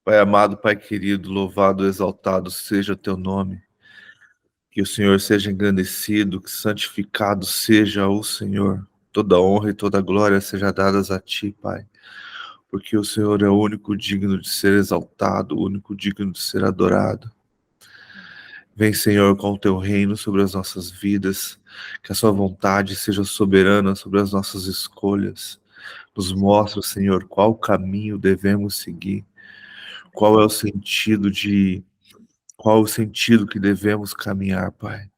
Pai amado, Pai querido, louvado, exaltado seja o teu nome. Que o Senhor seja engrandecido, que santificado seja o Senhor. Toda honra e toda glória seja dadas a ti, Pai. Porque o Senhor é o único digno de ser exaltado, o único digno de ser adorado. Vem, Senhor, com o teu reino sobre as nossas vidas. Que a sua vontade seja soberana sobre as nossas escolhas. Nos mostra, Senhor, qual caminho devemos seguir. Qual é o sentido que devemos caminhar, Pai.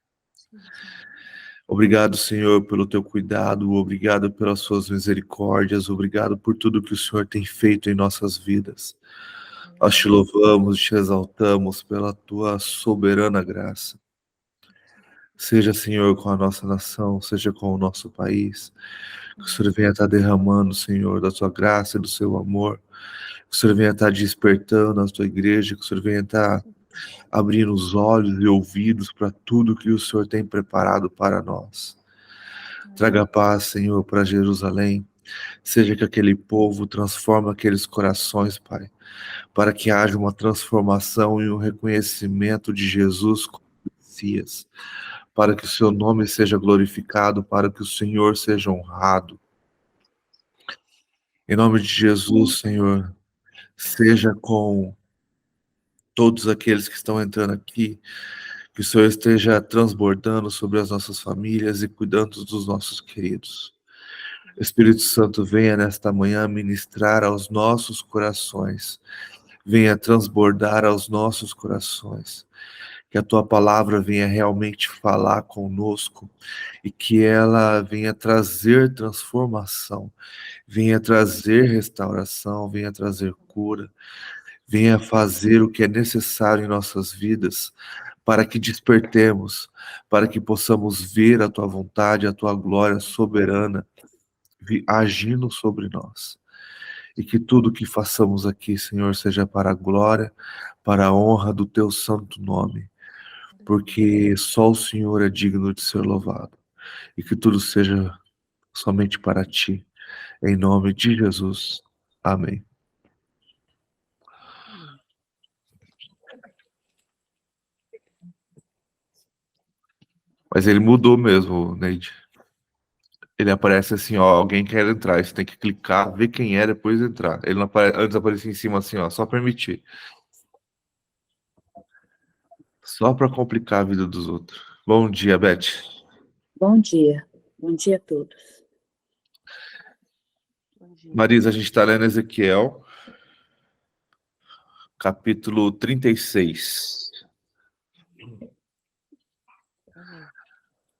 Obrigado, Senhor, pelo teu cuidado, obrigado pelas suas misericórdias, obrigado por tudo que o Senhor tem feito em nossas vidas. Nós te louvamos, te exaltamos pela tua soberana graça. Seja, Senhor, com a nossa nação, seja com o nosso país. Que o Senhor venha estar derramando, Senhor, da sua graça e do seu amor. Que o Senhor venha estar despertando a tua igreja, que o Senhor venha estar abrindo os olhos e ouvidos para tudo que o Senhor tem preparado para nós. Traga paz, Senhor, para Jerusalém. Seja que aquele povo transforme aqueles corações, Pai, para que haja uma transformação e um reconhecimento de Jesus como Messias, para que o seu nome seja glorificado, para que o Senhor seja honrado. Em nome de Jesus, Senhor, seja com todos aqueles que estão entrando aqui, que o Senhor esteja transbordando sobre as nossas famílias e cuidando dos nossos queridos. Espírito Santo, venha nesta manhã ministrar aos nossos corações, venha transbordar aos nossos corações, que a tua palavra venha realmente falar conosco e que ela venha trazer transformação, venha trazer restauração, venha trazer cura, venha fazer o que é necessário em nossas vidas para que despertemos, para que possamos ver a tua vontade, a tua glória soberana agindo sobre nós. E que tudo que façamos aqui, Senhor, seja para a glória, para a honra do teu santo nome, porque só o Senhor é digno de ser louvado. E que tudo seja somente para ti, em nome de Jesus. Amém. Mas ele mudou mesmo, Neide. Ele aparece assim, ó, alguém quer entrar, você tem que clicar, ver quem é, depois entrar. Ele não aparece, antes aparecia em cima assim, ó, só permitir. Só para complicar a vida dos outros. Bom dia, Beth. Bom dia a todos. Marisa, a gente está lendo Ezequiel, capítulo 36.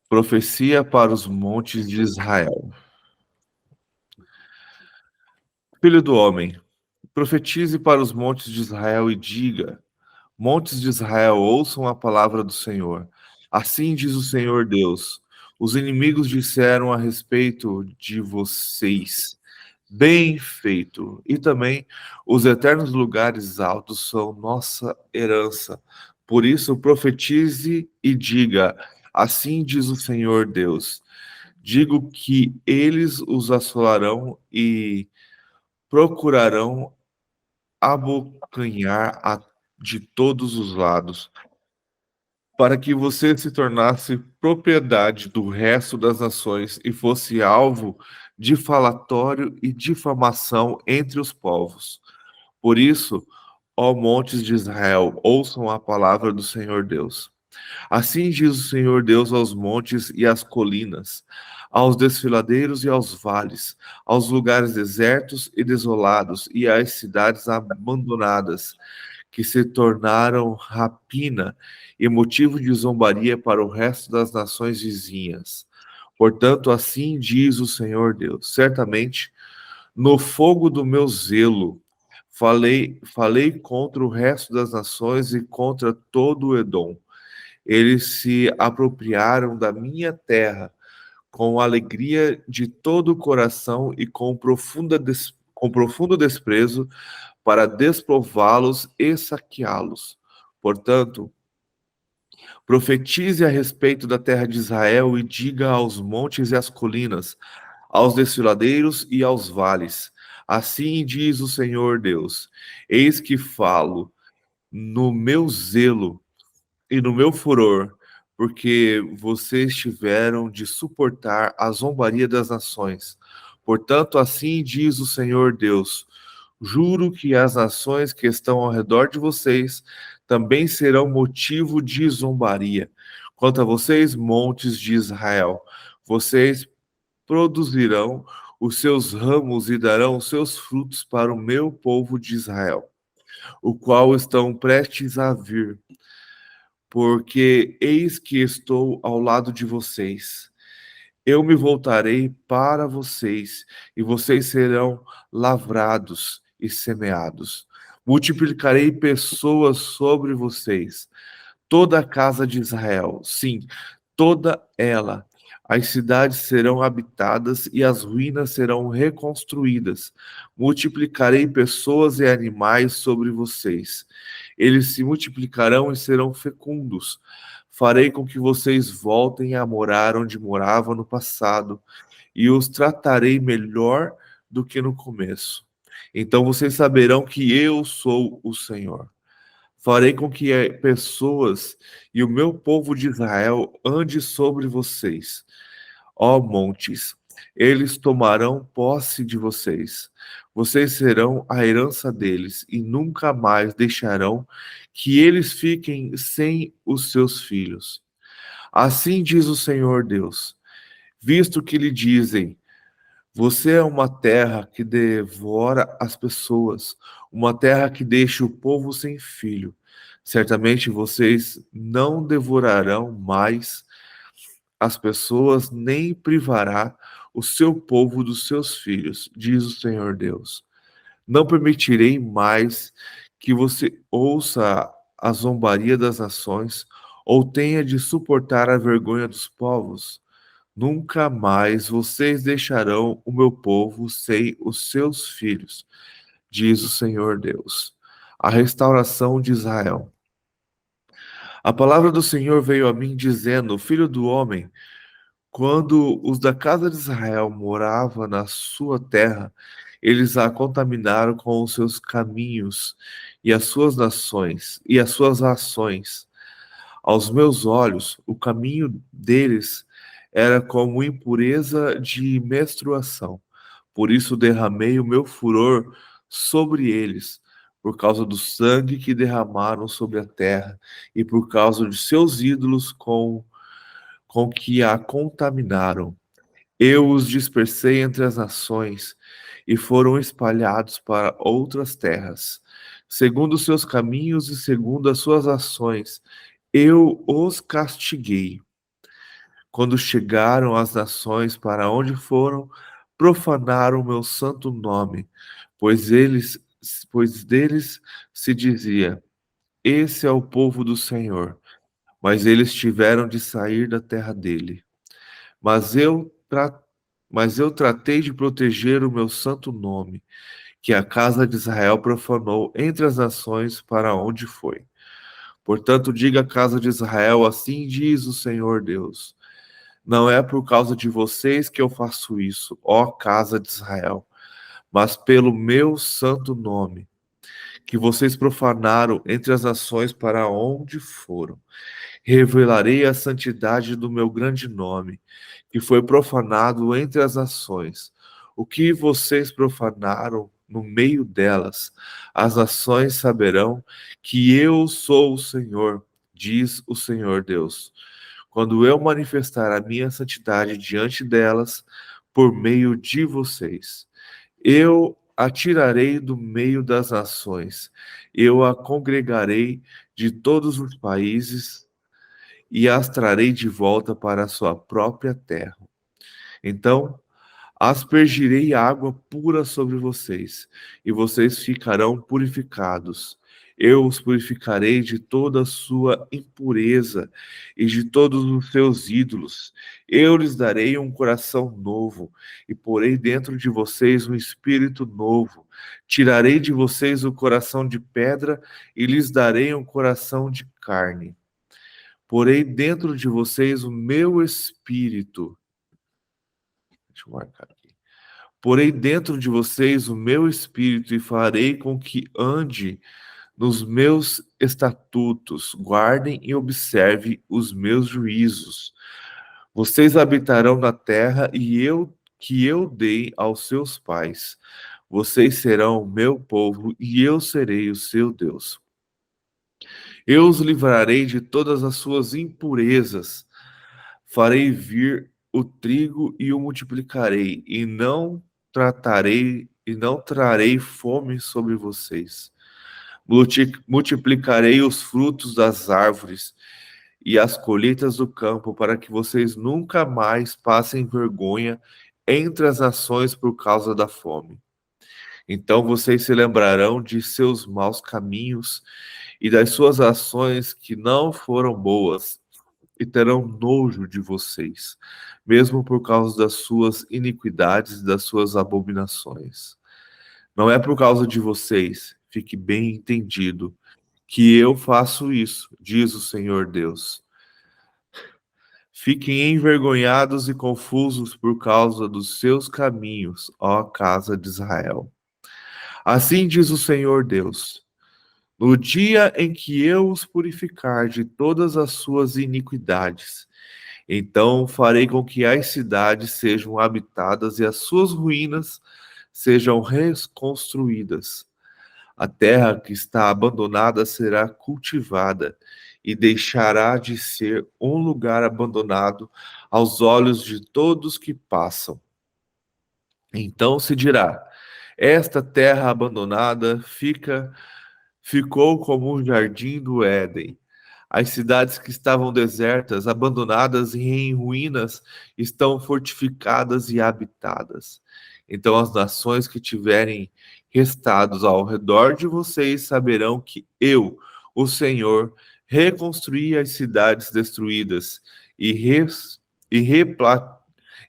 Profecia para os montes de Israel. Filho do homem, profetize para os montes de Israel e diga: montes de Israel, ouçam a palavra do Senhor. Assim diz o Senhor Deus: os inimigos disseram a respeito de vocês: bem feito. E também os eternos lugares altos são nossa herança. Por isso, profetize e diga: assim diz o Senhor Deus. Digo que eles os assolarão e procurarão abocanhar de todos os lados, para que você se tornasse propriedade do resto das nações e fosse alvo de falatório e difamação entre os povos. Por isso, ó montes de Israel, ouçam a palavra do Senhor Deus. Assim diz o Senhor Deus aos montes e às colinas, aos desfiladeiros e aos vales, aos lugares desertos e desolados e às cidades abandonadas, que se tornaram rapina e motivo de zombaria para o resto das nações vizinhas. Portanto, assim diz o Senhor Deus: certamente, no fogo do meu zelo, falei contra o resto das nações e contra todo o Edom. Eles se apropriaram da minha terra com alegria de todo o coração e com profundo desprezo para desprová-los e saqueá-los. Portanto, profetize a respeito da terra de Israel e diga aos montes e às colinas, aos desfiladeiros e aos vales, Assim diz o Senhor Deus: eis que falo no meu zelo e no meu furor, porque vocês tiveram de suportar a zombaria das nações. Portanto, assim diz o Senhor Deus: juro que as nações que estão ao redor de vocês também serão motivo de zombaria. Quanto a vocês, montes de Israel, vocês produzirão os seus ramos e darão os seus frutos para o meu povo de Israel, o qual estão prestes a vir, porque eis que estou ao lado de vocês. Eu me voltarei para vocês, e vocês serão lavrados e semeados. Multiplicarei pessoas sobre vocês, toda a casa de Israel, sim, toda ela. As cidades serão habitadas e as ruínas serão reconstruídas. Multiplicarei pessoas e animais sobre vocês. Eles se multiplicarão e serão fecundos. Farei com que vocês voltem a morar onde moravam no passado, e os tratarei melhor do que no começo. Então vocês saberão que eu sou o Senhor. Farei com que pessoas e o meu povo de Israel ande sobre vocês, ó montes. Eles tomarão posse de vocês. Vocês serão a herança deles e nunca mais deixarão que eles fiquem sem os seus filhos. Assim diz o Senhor Deus: visto que lhe dizem, você é uma terra que devora as pessoas, uma terra que deixa o povo sem filho. Certamente vocês não devorarão mais as pessoas, nem privará o seu povo dos seus filhos, diz o Senhor Deus. Não permitirei mais que você ouça a zombaria das nações, ou tenha de suportar a vergonha dos povos. Nunca mais vocês deixarão o meu povo sem os seus filhos, diz o Senhor Deus. A restauração de Israel. A palavra do Senhor veio a mim dizendo: Filho do homem, quando os da casa de Israel moravam na sua terra, eles a contaminaram com os seus caminhos e as suas nações e as suas ações. Aos meus olhos, o caminho deles era como impureza de menstruação. Por isso derramei o meu furor sobre eles, por causa do sangue que derramaram sobre a terra e por causa de seus ídolos com que a contaminaram. Eu os dispersei entre as nações e foram espalhados para outras terras. Segundo os seus caminhos e segundo as suas ações, eu os castiguei. Quando chegaram as nações para onde foram, profanaram o meu santo nome, pois pois deles se dizia: esse é o povo do Senhor. Mas eles tiveram de sair da terra dele. Mas mas eu tratei de proteger o meu santo nome, que a casa de Israel profanou entre as nações para onde foi. Portanto, diga à casa de Israel: assim diz o Senhor Deus. Não é por causa de vocês que eu faço isso, ó casa de Israel, mas pelo meu santo nome, que vocês profanaram entre as nações para onde foram. Revelarei a santidade do meu grande nome, que foi profanado entre as nações. O que vocês profanaram no meio delas, as nações saberão que eu sou o Senhor, diz o Senhor Deus, quando eu manifestar a minha santidade diante delas por meio de vocês. Eu a tirarei do meio das nações, eu a congregarei de todos os países e as trarei de volta para a sua própria terra. Então aspergirei água pura sobre vocês, e vocês ficarão purificados. Eu os purificarei de toda a sua impureza e de todos os seus ídolos. Eu lhes darei um coração novo e porei dentro de vocês um espírito novo. Tirarei de vocês o coração de pedra e lhes darei um coração de carne. Porei dentro de vocês o meu espírito. Deixa eu marcar aqui. Porei dentro de vocês o meu espírito e farei com que ande nos meus estatutos, guardem e observem os meus juízos. Vocês habitarão na terra que eu dei aos seus pais. Vocês serão o meu povo e eu serei o seu Deus. Eu os livrarei de todas as suas impurezas. Farei vir o trigo e o multiplicarei, e não trarei fome sobre vocês. Multiplicarei os frutos das árvores e as colheitas do campo, para que vocês nunca mais passem vergonha entre as nações por causa da fome. Então vocês se lembrarão de seus maus caminhos e das suas ações que não foram boas, e terão nojo de vocês, mesmo por causa das suas iniquidades e das suas abominações. Não é por causa de vocês, fique bem entendido, que eu faço isso, diz o Senhor Deus. Fiquem envergonhados e confusos por causa dos seus caminhos, ó casa de Israel. Assim diz o Senhor Deus: no dia em que eu os purificar de todas as suas iniquidades, então farei com que as cidades sejam habitadas e as suas ruínas sejam reconstruídas. A terra que está abandonada será cultivada e deixará de ser um lugar abandonado aos olhos de todos que passam. Então se dirá: esta terra abandonada ficou como um jardim do Éden. As cidades que estavam desertas, abandonadas e em ruínas, estão fortificadas e habitadas. Então as nações que tiverem restados ao redor de vocês saberão que eu, o Senhor, reconstruí as cidades destruídas e, res, e, repla,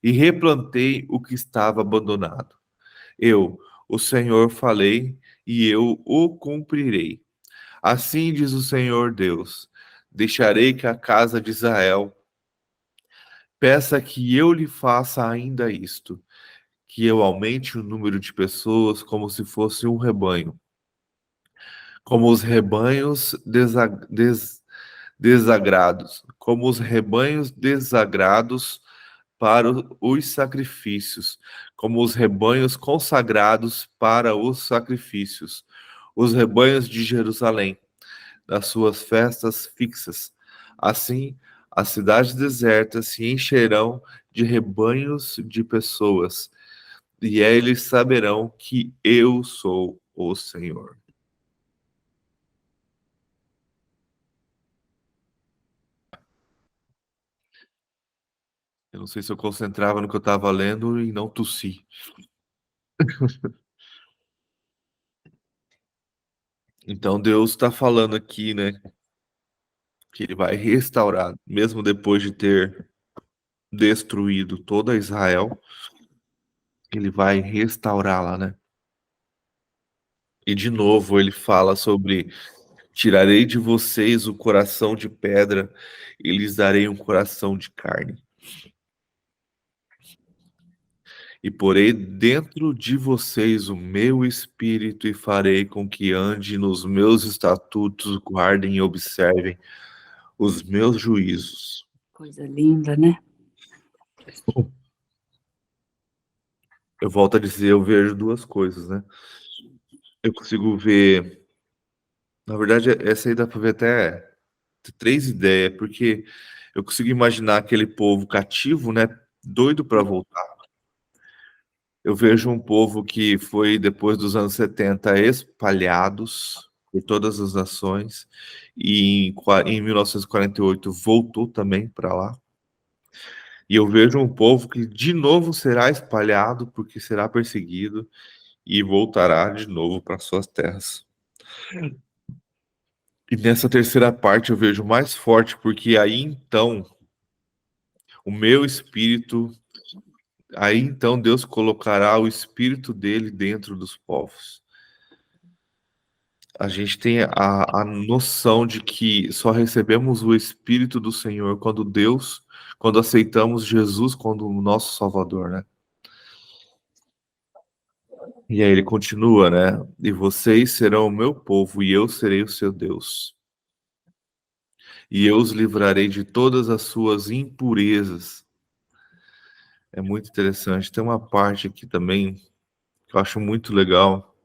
e replantei o que estava abandonado. Eu, o Senhor, falei e eu o cumprirei. Assim diz o Senhor Deus: deixarei que a casa de Israel peça que eu lhe faça ainda isto, que eu aumente o número de pessoas como se fosse um rebanho, como os rebanhos desagrados, como os rebanhos desagrados para os sacrifícios, como os rebanhos consagrados para os sacrifícios, os rebanhos de Jerusalém das suas festas fixas. Assim, as cidades desertas se encherão de rebanhos de pessoas, e eles saberão que eu sou o Senhor. Eu não sei se eu concentrava no que eu estava lendo e não tossi. Então Deus está falando aqui, né, que ele vai restaurar, mesmo depois de ter destruído toda Israel, ele vai restaurá-la, né? E de novo ele fala sobre: tirarei de vocês o coração de pedra e lhes darei um coração de carne. E porei dentro de vocês o meu espírito e farei com que ande nos meus estatutos, guardem e observem os meus juízos. Coisa linda, né? Eu volto a dizer, eu vejo duas coisas, né? Eu consigo ver, na verdade, essa aí dá para ver até três ideias, porque eu consigo imaginar aquele povo cativo, né? Doido para voltar. Eu vejo um povo que foi, depois dos anos 70 espalhados por todas as nações, e em 1948 voltou também para lá. E eu vejo um povo que de novo será espalhado, porque será perseguido, e voltará de novo para suas terras. E nessa terceira parte eu vejo mais forte, porque aí então o meu espírito, aí então Deus colocará o espírito dele dentro dos povos. A gente tem a noção de que só recebemos o Espírito do Senhor quando aceitamos Jesus como o nosso Salvador, né? E aí ele continua, né? E vocês serão o meu povo, e eu serei o seu Deus. E eu os livrarei de todas as suas impurezas. É muito interessante. Tem uma parte aqui também que eu acho muito legal,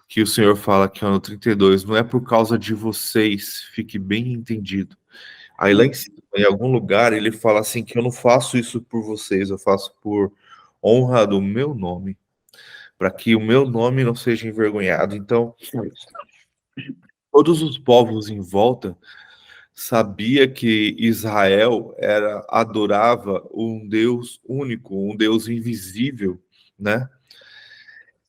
que o Senhor fala aqui ó, no 32, não é por causa de vocês, fique bem entendido. Aí lá em cima, em algum lugar, ele fala assim que eu não faço isso por vocês, eu faço por honra do meu nome, para que o meu nome não seja envergonhado. Então, todos os povos em volta sabia que Israel adorava um Deus único, um Deus invisível, né?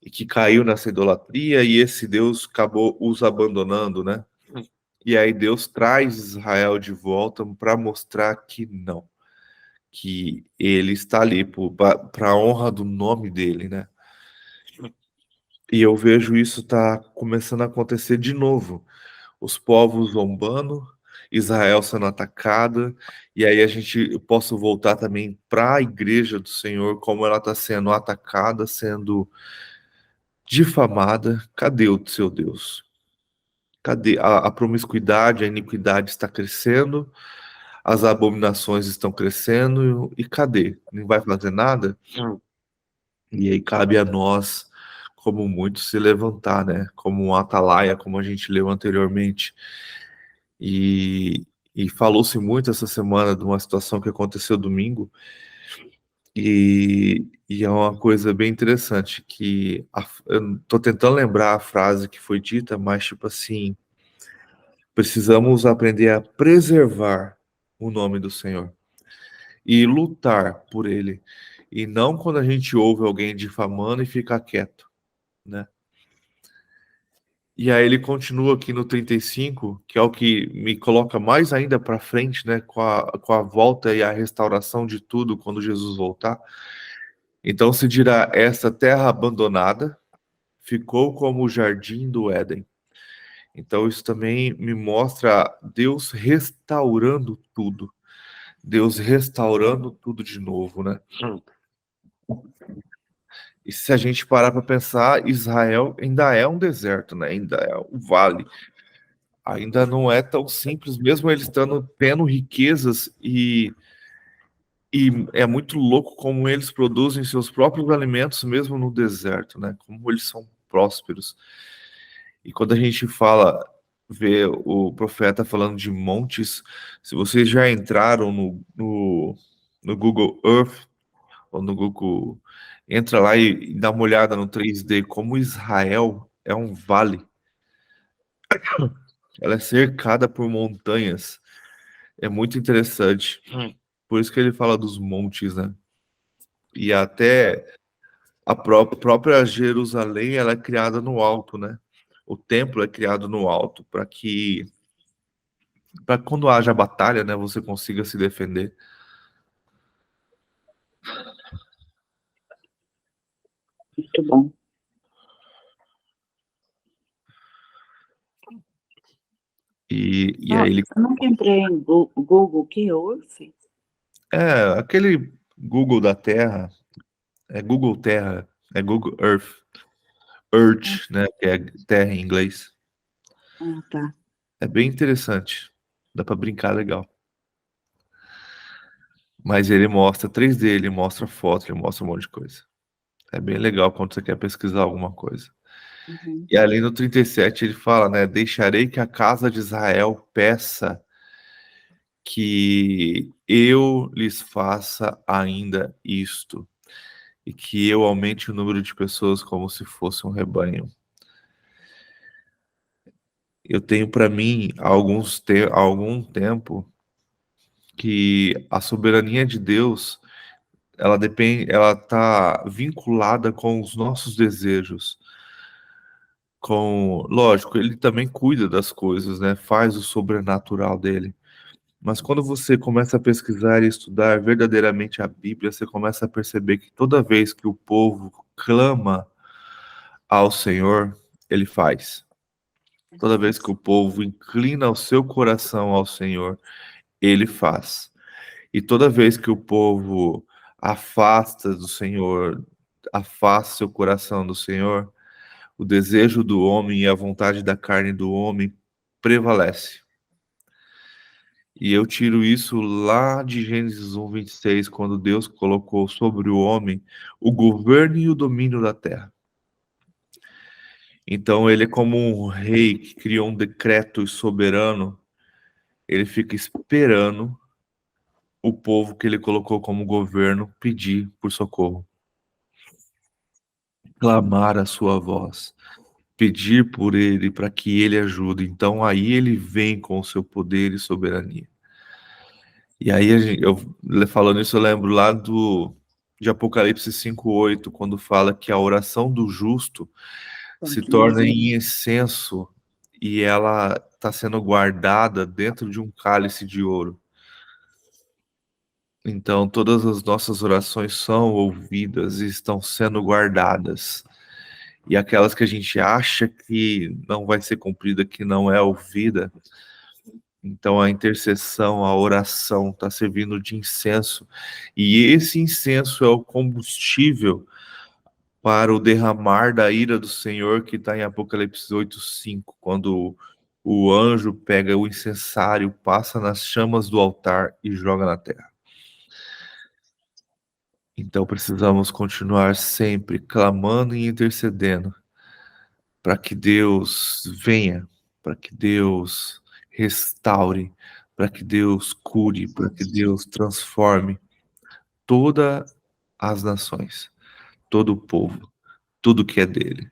E que caiu nessa idolatria e esse Deus acabou os abandonando, né? E aí Deus traz Israel de volta para mostrar que não, que ele está ali para a honra do nome dele, né? E eu vejo isso tá começando a acontecer de novo. Os povos zombando, Israel sendo atacada, e aí eu posso voltar também para a igreja do Senhor, como ela está sendo atacada, sendo difamada. Cadê o seu Deus? Cadê a promiscuidade, a iniquidade está crescendo, as abominações estão crescendo, e cadê? Não vai fazer nada? E aí cabe a nós, como muitos, se levantar, né? Como um atalaia, como a gente leu anteriormente. E, e falou-se muito essa semana de uma situação que aconteceu domingo, e é uma coisa bem interessante, que eu tô tentando lembrar a frase que foi dita, mas tipo assim, precisamos aprender a preservar o nome do Senhor e lutar por ele, e não quando a gente ouve alguém difamando e ficar quieto, né? E aí ele continua aqui no 35, que é o que me coloca mais ainda para frente, né, com a volta e a restauração de tudo quando Jesus voltar. Então se dirá, esta terra abandonada ficou como o jardim do Éden. Então isso também me mostra Deus restaurando tudo. Deus restaurando tudo de novo, né? E se a gente parar para pensar, Israel ainda é um deserto, né? Ainda é um vale. Ainda não é tão simples, mesmo eles tendo riquezas e é muito louco como eles produzem seus próprios alimentos mesmo no deserto, né? Como eles são prósperos. E quando a gente vê o profeta falando de montes, se vocês já entraram no Google Earth ou no Google, entra lá e dá uma olhada no 3D, como Israel é um vale. Ela é cercada por montanhas. É muito interessante. Por isso que ele fala dos montes, né? E até própria Jerusalém, ela é criada no alto, né? O templo é criado no alto para quando haja batalha, né, você consiga se defender. Muito bom. E aí ele Eu nunca entrei em Google, que Earth? aquele Google da Terra, é Google Terra, é Google Earth, Earth, né, que é terra em inglês. Ah, tá. É bem interessante. Dá para brincar legal. Mas ele mostra 3D, ele mostra foto, ele mostra um monte de coisa. É bem legal quando você quer pesquisar alguma coisa. Uhum. E ali no 37 ele fala, né? Deixarei que a casa de Israel peça que eu lhes faça ainda isto, e que eu aumente o número de pessoas como se fosse um rebanho. Eu tenho para mim há algum tempo que a soberania de Deus ela está vinculada com os nossos desejos. Lógico, ele também cuida das coisas, né? Faz o sobrenatural dele. Mas quando você começa a pesquisar e estudar verdadeiramente a Bíblia, você começa a perceber que toda vez que o povo clama ao Senhor, ele faz. Toda vez que o povo inclina o seu coração ao Senhor, ele faz. E toda vez que o povo afasta do Senhor, afasta seu coração do Senhor, o desejo do homem e a vontade da carne do homem prevalece. E eu tiro isso lá de Gênesis 1:26, quando Deus colocou sobre o homem o governo e o domínio da terra. Então ele é como um rei que criou um decreto soberano, ele fica esperando o povo que ele colocou como governo pedir por socorro, clamar a sua voz, pedir por ele para que ele ajude. Então aí ele vem com o seu poder e soberania. E aí, eu falando isso, eu lembro lá de Apocalipse 5:8, quando fala que a oração do justo se torna em incenso e ela está sendo guardada dentro de um cálice de ouro. Então, todas as nossas orações são ouvidas e estão sendo guardadas. E aquelas que a gente acha que não vai ser cumprida, que não é ouvida, então a intercessão, a oração está servindo de incenso. E esse incenso é o combustível para o derramar da ira do Senhor, que está em Apocalipse 8:5, quando o anjo pega o incensário, passa nas chamas do altar e joga na terra. Então precisamos continuar sempre clamando e intercedendo para que Deus venha, para que Deus restaure, para que Deus cure, para que Deus transforme todas as nações, todo o povo, tudo que é dele.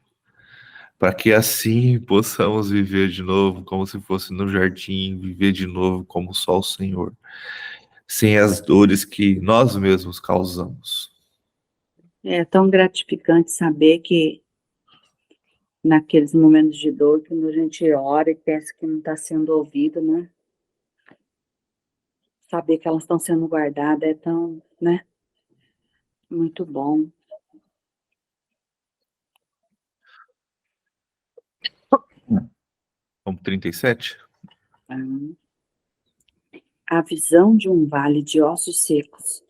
Para que assim possamos viver de novo como se fosse no jardim, viver de novo como só o Senhor, sem as dores que nós mesmos causamos. É tão gratificante saber que naqueles momentos de dor, quando a gente ora e pensa que não está sendo ouvido, né? Saber que elas estão sendo guardadas é tão, né? Muito bom. Vamos 37? A visão de um vale de ossos secos.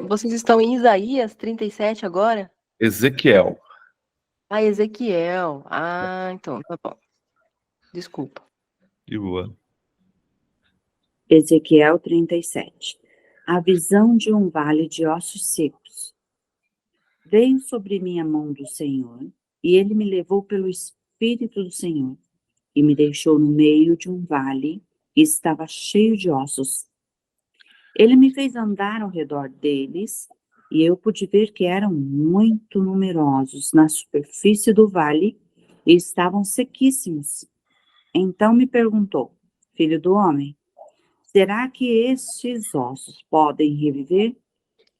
Vocês estão em Isaías 37 agora? Ezequiel. Ezequiel. Então, tá bom. Desculpa. De boa. Ezequiel 37. A visão de um vale de ossos secos. Veio sobre mim a mão do Senhor, e ele me levou pelo Espírito do Senhor, e me deixou no meio de um vale, e estava cheio de ossos. Ele me fez andar ao redor deles, e eu pude ver que eram muito numerosos na superfície do vale, e estavam sequíssimos. Então me perguntou: filho do homem, será que estes ossos podem reviver?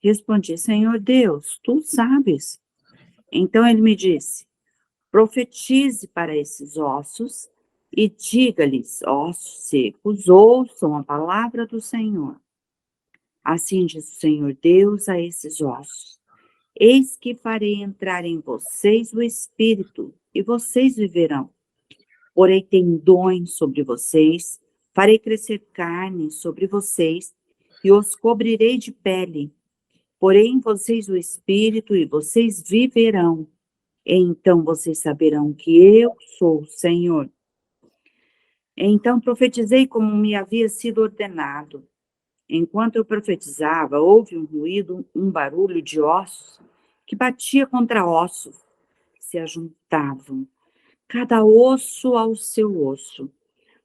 Respondi: Senhor Deus, tu sabes. Então ele me disse: profetize para esses ossos e diga-lhes: ossos secos, ouçam a palavra do Senhor. Assim diz o Senhor Deus a esses ossos: eis que farei entrar em vocês o Espírito, e vocês viverão. Porei tendões sobre vocês, farei crescer carne sobre vocês, e os cobrirei de pele. Porei em vocês o Espírito, e vocês viverão. Então vocês saberão que eu sou o Senhor. Então profetizei como me havia sido ordenado. Enquanto eu profetizava, houve um ruído, um barulho de ossos que batia contra ossos, que se ajuntavam, cada osso ao seu osso.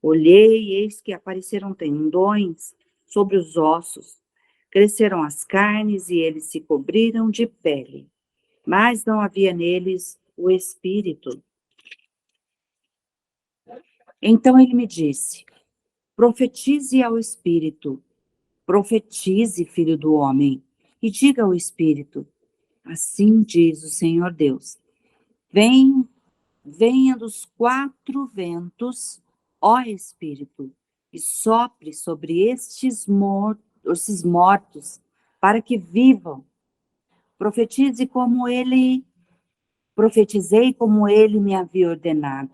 Olhei e eis que apareceram tendões sobre os ossos, cresceram as carnes e eles se cobriram de pele, mas não havia neles o espírito. Então ele me disse: profetize ao espírito, profetize, filho do homem, e diga ao espírito: assim diz o Senhor Deus: venha dos quatro ventos, ó Espírito, e sopre sobre estes mortos, para que vivam. Profetizei como ele me havia ordenado.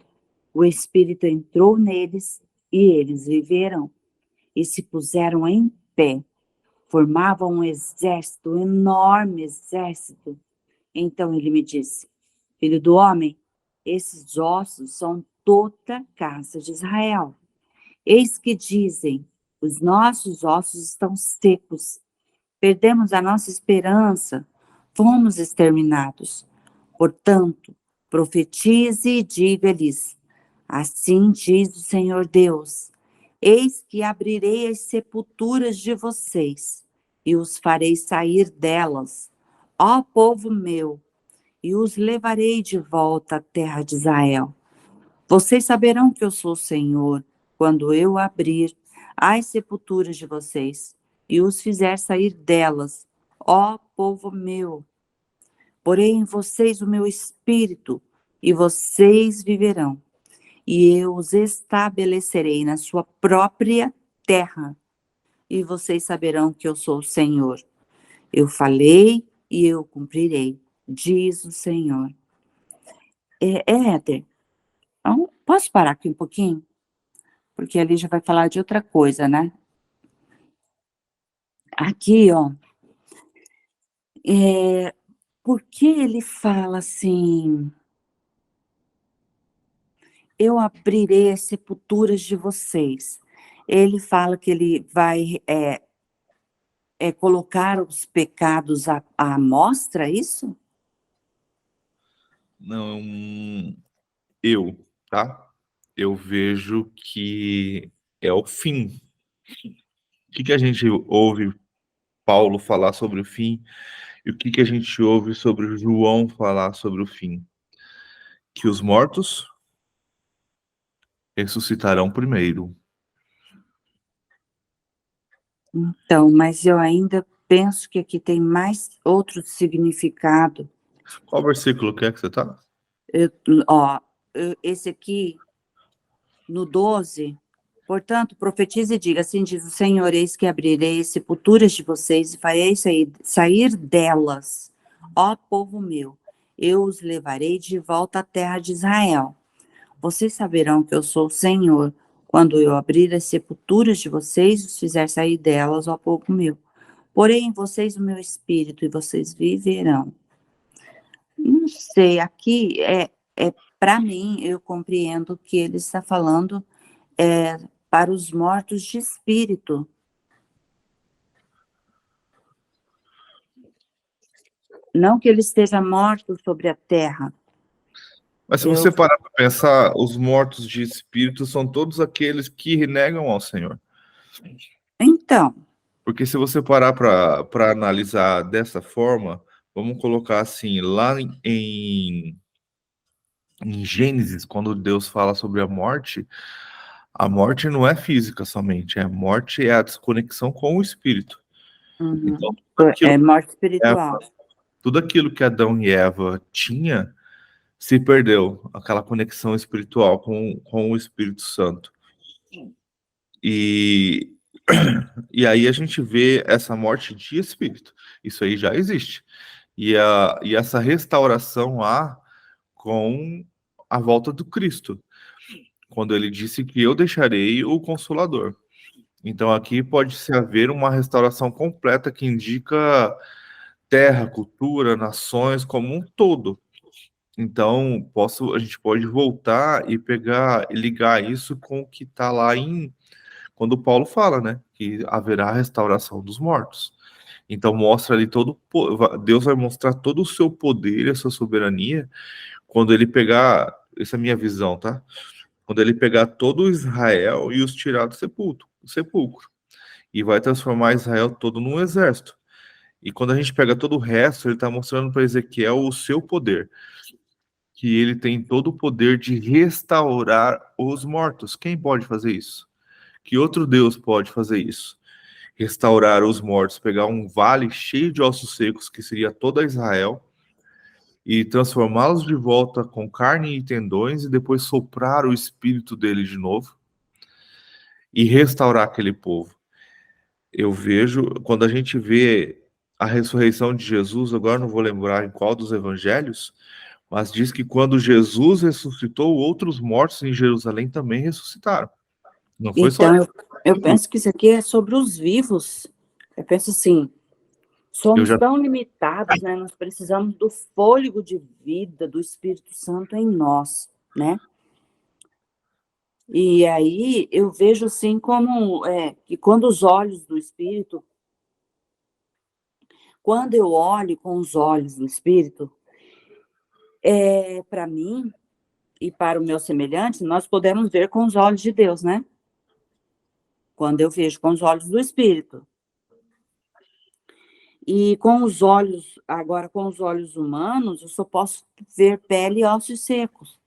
O Espírito entrou neles, e eles viveram, e se puseram em pé. formavam um exército, um enorme exército. Então ele me disse: filho do homem, esses ossos são toda a casa de Israel. Eis que dizem: os nossos ossos estão secos, perdemos a nossa esperança, fomos exterminados. Portanto, profetize e diga-lhes: assim diz o Senhor Deus: eis que abrirei as sepulturas de vocês e os farei sair delas, ó povo meu, e os levarei de volta à terra de Israel. Vocês saberão que eu sou o Senhor quando eu abrir as sepulturas de vocês e os fizer sair delas, ó povo meu. Porei em vocês o meu espírito e vocês viverão, e eu os estabelecerei na sua própria terra, e vocês saberão que eu sou o Senhor. Eu falei e eu cumprirei, diz o Senhor. Éder, então, posso parar aqui um pouquinho? Porque ali já vai falar de outra coisa, né? Aqui, ó, por que ele fala assim: eu abrirei as sepulturas de vocês? Ele fala que ele vai colocar os pecados à mostra, isso? Não, tá? Eu vejo que é o fim. O que a gente ouve Paulo falar sobre o fim e o que a gente ouve sobre João falar sobre o fim? Que os mortos ressuscitarão primeiro. Então, mas eu ainda penso que aqui tem mais outro significado. Qual versículo que é que você tá? Esse aqui, no 12, portanto, profetize e diga: assim diz o Senhor, eis que abrirei as sepulturas de vocês e farei sair delas, ó povo meu, eu os levarei de volta à terra de Israel. Vocês saberão que eu sou o Senhor, quando eu abrir as sepulturas de vocês e os fizer sair delas, ó povo meu. Porei em vocês o meu espírito e vocês viverão. Não sei, aqui para mim, eu compreendo que ele está falando para os mortos de espírito. Não que ele esteja morto sobre a terra. Mas se você parar para pensar, os mortos de espírito são todos aqueles que renegam ao Senhor. Então. Porque se você parar para analisar dessa forma, vamos colocar assim, lá em Gênesis, quando Deus fala sobre a morte não é física somente, a morte é a desconexão com o espírito. Então, é morte espiritual. Tudo aquilo que Adão e Eva tinha se perdeu, aquela conexão espiritual com o Espírito Santo. E aí a gente vê essa morte de espírito. Isso aí já existe. E essa restauração há com a volta do Cristo, quando ele disse que eu deixarei o Consolador. Então aqui pode-se haver uma restauração completa que indica terra, cultura, nações como um todo. Então a gente pode voltar e pegar e ligar isso com o que está lá quando Paulo fala, né, que haverá restauração dos mortos. Então mostra ali Deus vai mostrar todo o seu poder e a sua soberania quando ele pegar, essa é a minha visão, tá? Quando ele pegar todo Israel e os tirar do sepulcro, e vai transformar Israel todo num exército. E quando a gente pega todo o resto, ele está mostrando para Ezequiel o seu poder, que ele tem todo o poder de restaurar os mortos. Quem pode fazer isso? Que outro Deus pode fazer isso? Restaurar os mortos, pegar um vale cheio de ossos secos, que seria toda Israel, e transformá-los de volta com carne e tendões, e depois soprar o espírito dele de novo, e restaurar aquele povo. Eu vejo, quando a gente vê a ressurreição de Jesus, agora não vou lembrar em qual dos evangelhos, mas diz que quando Jesus ressuscitou, outros mortos em Jerusalém também ressuscitaram. Não foi então, só... eu penso que isso aqui é sobre os vivos. Eu penso assim, Eu somos já tão limitados, né? Nós precisamos do fôlego de vida do Espírito Santo em nós, né? E aí eu vejo assim como que quando os olhos do Espírito, quando eu olho com os olhos do Espírito, para mim e para o meu semelhante, nós podemos ver com os olhos de Deus, né? Quando eu vejo com os olhos do Espírito. E com os olhos, agora com os olhos humanos, eu só posso ver pele e ossos secos.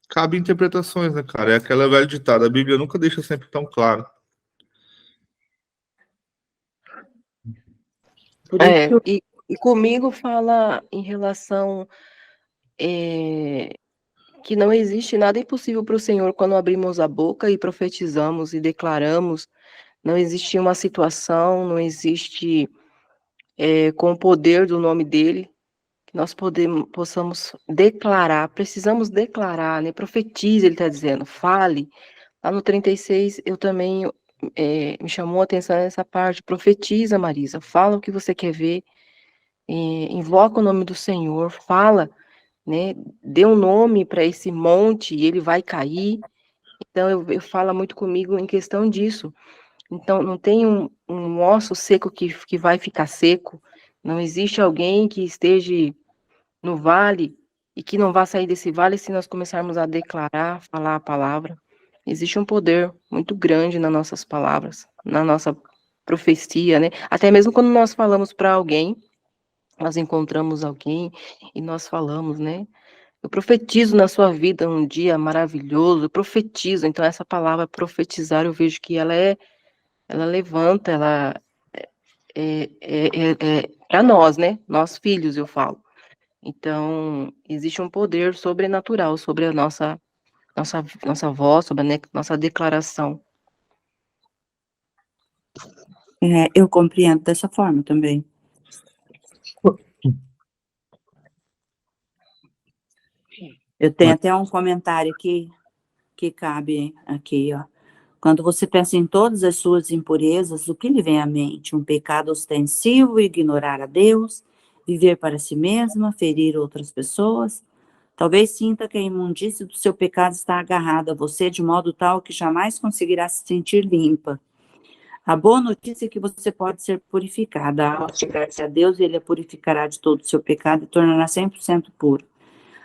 cabe interpretações, né, cara? É aquela velha ditada, a Bíblia nunca deixa sempre tão claro. Por isso que E comigo fala em relação que não existe nada impossível para o Senhor quando abrimos a boca e profetizamos e declaramos. Não existe uma situação, não existe com o poder do nome dele que nós possamos declarar, precisamos declarar, né? Profetize, ele está dizendo, fale. Lá no 36, eu também me chamou a atenção essa parte, profetiza, Marisa, fala o que você quer ver, invoca o nome do Senhor, fala, né? Dê um nome para esse monte e ele vai cair. Então, eu falo muito comigo em questão disso. Então, não tem um osso seco que vai ficar seco, não existe alguém que esteja no vale e que não vai sair desse vale se nós começarmos a declarar, falar a palavra. Existe um poder muito grande nas nossas palavras, na nossa profecia, né? Até mesmo quando nós falamos para alguém, nós encontramos alguém e nós falamos, né? Eu profetizo na sua vida um dia maravilhoso, eu profetizo. Então, essa palavra profetizar, eu vejo que ela levanta, ela é para nós, né? Nós filhos, eu falo. Então, existe um poder sobrenatural sobre a nossa voz, sobre a nossa declaração. eu compreendo dessa forma também. Eu tenho até um comentário aqui que cabe aqui, ó. Quando você pensa em todas as suas impurezas, o que lhe vem à mente? Um pecado ostensivo, ignorar a Deus, viver para si mesma, ferir outras pessoas? Talvez sinta que a imundície do seu pecado está agarrada a você de modo tal que jamais conseguirá se sentir limpa. A boa notícia é que você pode ser purificada. Ao chegar-se a Deus, Ele a purificará de todo o seu pecado e tornará 100% puro.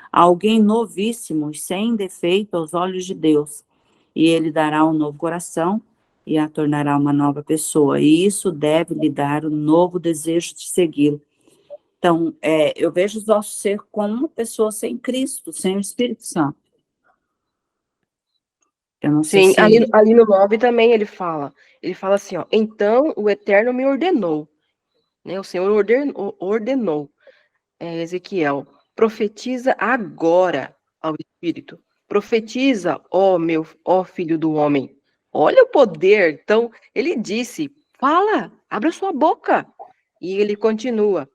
Alguém novíssimo e sem defeito aos olhos de Deus. E Ele dará um novo coração e a tornará uma nova pessoa. E isso deve lhe dar um novo desejo de segui-lo. Então, eu vejo os nossos ser como uma pessoa sem Cristo, sem o Espírito Santo. Eu não sei Sim, se... ali no 9 também ele fala assim, ó, então o Eterno me ordenou, né, o Senhor ordenou, Ezequiel, profetiza agora ao Espírito, profetiza, ó filho do homem, olha o poder. Então, ele disse, fala, abra sua boca, e ele continua,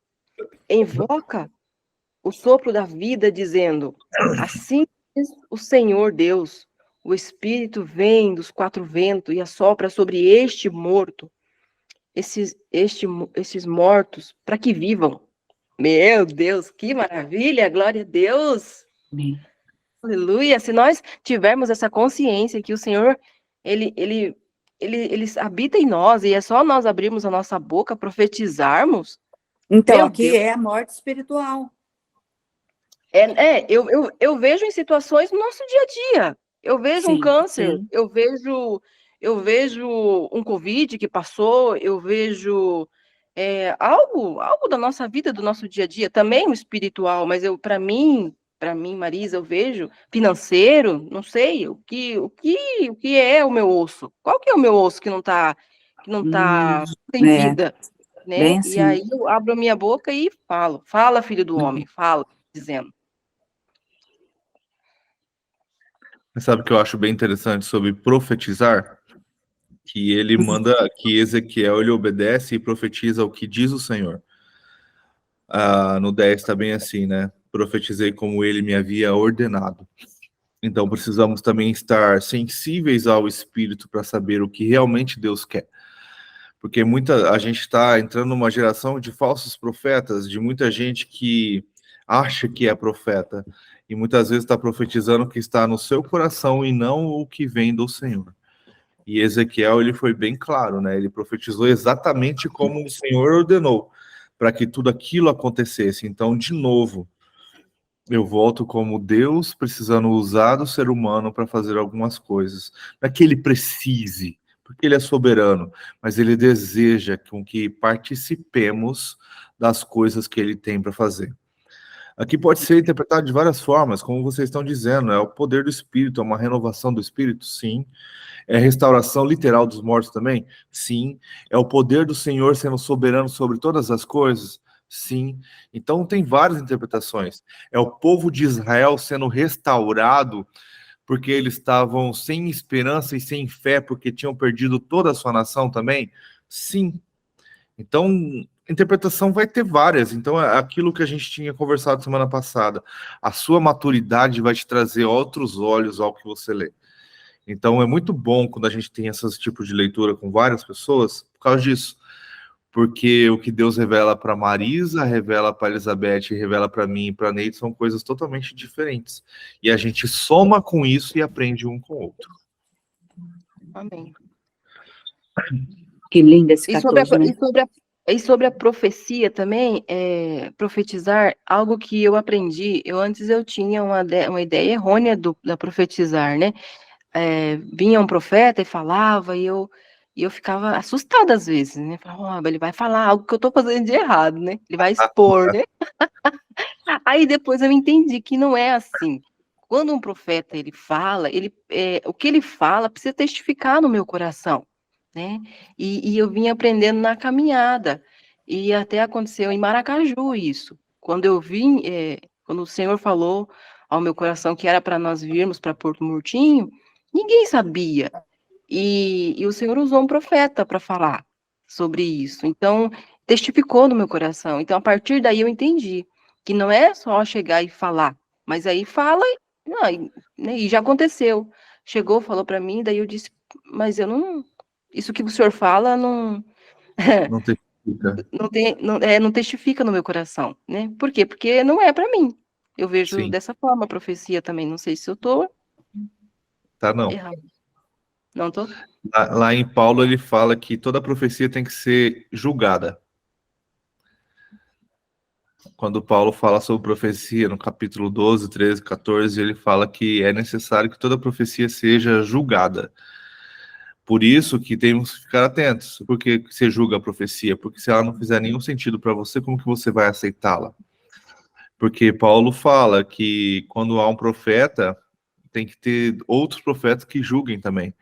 invoca o sopro da vida, dizendo, assim diz o Senhor Deus, o Espírito vem dos quatro ventos e assopra sobre este morto, estes mortos, para que vivam. Meu Deus, que maravilha, glória a Deus. Amém. Aleluia. Se nós tivermos essa consciência que o Senhor, ele habita em nós e é só nós abrirmos a nossa boca, profetizarmos. Então, Meu aqui Deus. é a morte espiritual. Eu vejo em situações no nosso dia a dia. Eu vejo um Sim, câncer, sim. eu vejo um Covid que passou, eu vejo algo da nossa vida, do nosso dia a dia, também o espiritual, mas para mim, Marisa, eu vejo financeiro, não sei, o que é o meu osso? Qual que é o meu osso que não tá sem É, vida, né? bem E assim. aí eu abro a minha boca e falo, fala, filho do homem, fala, dizendo. Mas sabe o que eu acho bem interessante sobre profetizar? Que ele manda que Ezequiel ele obedece e profetiza o que diz o Senhor. No 10 está bem assim, né? Profetizei como ele me havia ordenado. Então precisamos também estar sensíveis ao Espírito para saber o que realmente Deus quer. Porque a gente está entrando numa geração de falsos profetas, de muita gente que acha que é profeta, e muitas vezes está profetizando o que está no seu coração e não o que vem do Senhor. E Ezequiel, ele foi bem claro, né? Ele profetizou exatamente como o Senhor ordenou, para que tudo aquilo acontecesse. Então, de novo, eu volto como Deus precisando usar do ser humano para fazer algumas coisas. Não é que ele precise, porque ele é soberano, mas ele deseja com que participemos das coisas que ele tem para fazer. Aqui pode ser interpretado de várias formas, como vocês estão dizendo, é o poder do Espírito, é uma renovação do Espírito, sim. É restauração literal dos mortos também? Sim. É o poder do Senhor sendo soberano sobre todas as coisas? Sim. Então tem várias interpretações. É o povo de Israel sendo restaurado porque eles estavam sem esperança e sem fé porque tinham perdido toda a sua nação também? Sim. Então, interpretação vai ter várias. Então, é aquilo que a gente tinha conversado semana passada. A sua maturidade vai te trazer outros olhos ao que você lê. Então, é muito bom quando a gente tem esses tipos de leitura com várias pessoas, por causa disso. Porque o que Deus revela para Marisa, revela para Elizabeth, revela para mim e para Neide são coisas totalmente diferentes. E a gente soma com isso e aprende um com o outro. Amém. Que lindo esse E sobre 14, né? sobre a profecia também, profetizar, algo que eu aprendi, antes eu tinha uma ideia errônea da profetizar, né? Vinha um profeta e falava, e eu ficava assustada às vezes, né? Falava, ele vai falar algo que eu estou fazendo de errado, né? Ele vai expor, né? Aí depois eu entendi que não é assim. Quando um profeta ele fala, o que ele fala precisa testificar no meu coração, né? E eu vim aprendendo na caminhada. E até aconteceu em Maracaju isso. Quando eu vim, quando o Senhor falou ao meu coração que era para nós virmos para Porto Murtinho, ninguém sabia. E o Senhor usou um profeta para falar sobre isso. Então, testificou no meu coração. Então, a partir daí eu entendi que não é só chegar e falar, mas aí fala né, e já aconteceu. Chegou, falou para mim, daí eu disse, mas eu não, isso que o senhor fala Não testifica. não testifica no meu coração, né? Por quê? Porque não é para mim. Eu vejo Sim, dessa forma a profecia também. Não sei se eu estou tá não. errado. Não estou? Lá em Paulo ele fala que toda profecia tem que ser julgada. Quando Paulo fala sobre profecia, no capítulo 12, 13, 14, ele fala que é necessário que toda profecia seja julgada. Por isso que temos que ficar atentos. Por que você julga a profecia? Porque se ela não fizer nenhum sentido para você, como que você vai aceitá-la? Porque Paulo fala que quando há um profeta, tem que ter outros profetas que julguem também.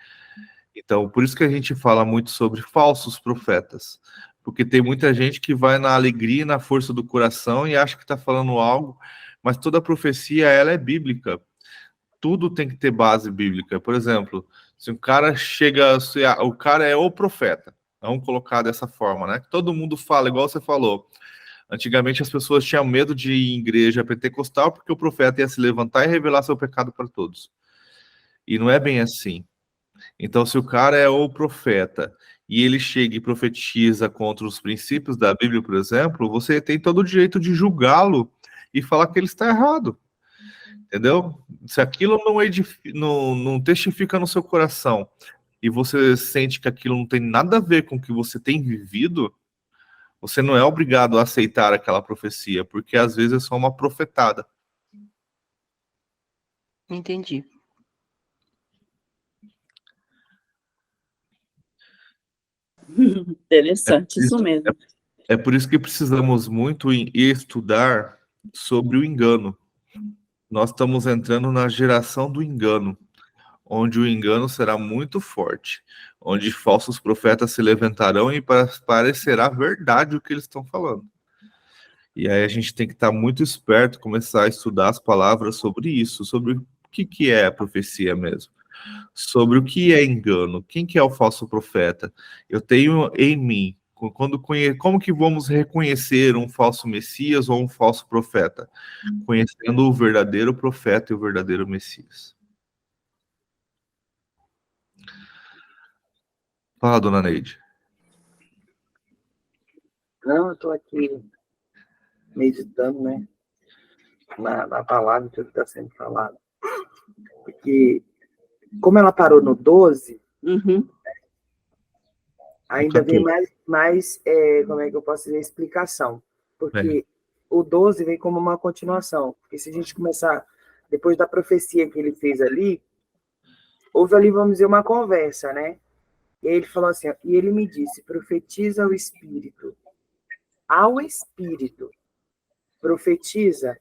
Então, por isso que a gente fala muito sobre falsos profetas. Porque tem muita gente que vai na alegria e na força do coração e acha que está falando algo, mas toda profecia, ela é bíblica. Tudo tem que ter base bíblica. Por exemplo, se um cara chega, o cara é o profeta, vamos colocar dessa forma, né? Todo mundo fala, igual você falou. Antigamente as pessoas tinham medo de ir em igreja pentecostal porque o profeta ia se levantar e revelar seu pecado para todos. E não é bem assim. Então, se o cara é o profeta e ele chega e profetiza contra os princípios da Bíblia, por exemplo, você tem todo o direito de julgá-lo e falar que ele está errado. Entendeu? Se aquilo não testifica no seu coração e você sente que aquilo não tem nada a ver com o que você tem vivido, você não é obrigado a aceitar aquela profecia, porque às vezes é só uma profetada. Entendi. Interessante, isso mesmo. É por isso que precisamos muito estudar sobre o engano. Nós estamos entrando na geração do engano, onde o engano será muito forte, onde falsos profetas se levantarão e parecerá verdade o que eles estão falando. E aí a gente tem que estar muito esperto, começar a estudar as palavras sobre isso, sobre o que é a profecia mesmo, sobre o que é engano, quem que é o falso profeta. Eu tenho em mim, como que vamos reconhecer um falso Messias ou um falso profeta? Conhecendo o verdadeiro profeta e o verdadeiro Messias. Fala, dona Neide. Não, eu estou aqui meditando, né, na palavra que está sendo falado. Porque, como ela parou no 12, ainda vem mais como é que eu posso dizer, explicação. Porque o 12 vem como uma continuação. Porque se a gente começar, depois da profecia que ele fez ali, houve ali, vamos dizer, uma conversa, né? E aí ele falou assim, ó, e ele me disse, profetiza ao Espírito. Ao Espírito. Profetiza,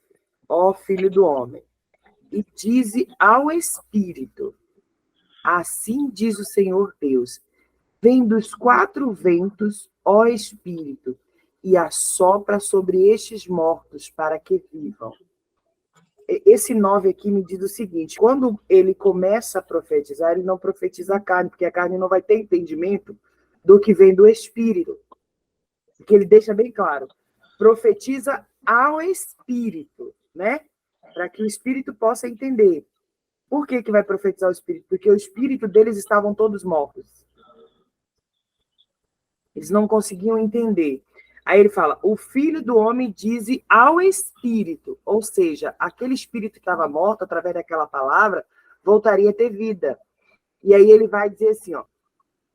ó Filho do Homem. E dize ao Espírito, assim diz o Senhor Deus, vem dos 4 ventos, ó Espírito, e assopra sobre estes mortos para que vivam. Esse 9 aqui me diz o seguinte, quando ele começa a profetizar, ele não profetiza a carne, porque a carne não vai ter entendimento do que vem do Espírito. Porque ele deixa bem claro, profetiza ao Espírito, né? Para que o Espírito possa entender. Por que vai profetizar o Espírito? Porque o Espírito deles estavam todos mortos. Eles não conseguiam entender. Aí ele fala, o Filho do Homem diz ao Espírito, ou seja, aquele Espírito que estava morto, através daquela palavra, voltaria a ter vida. E aí ele vai dizer assim, ó,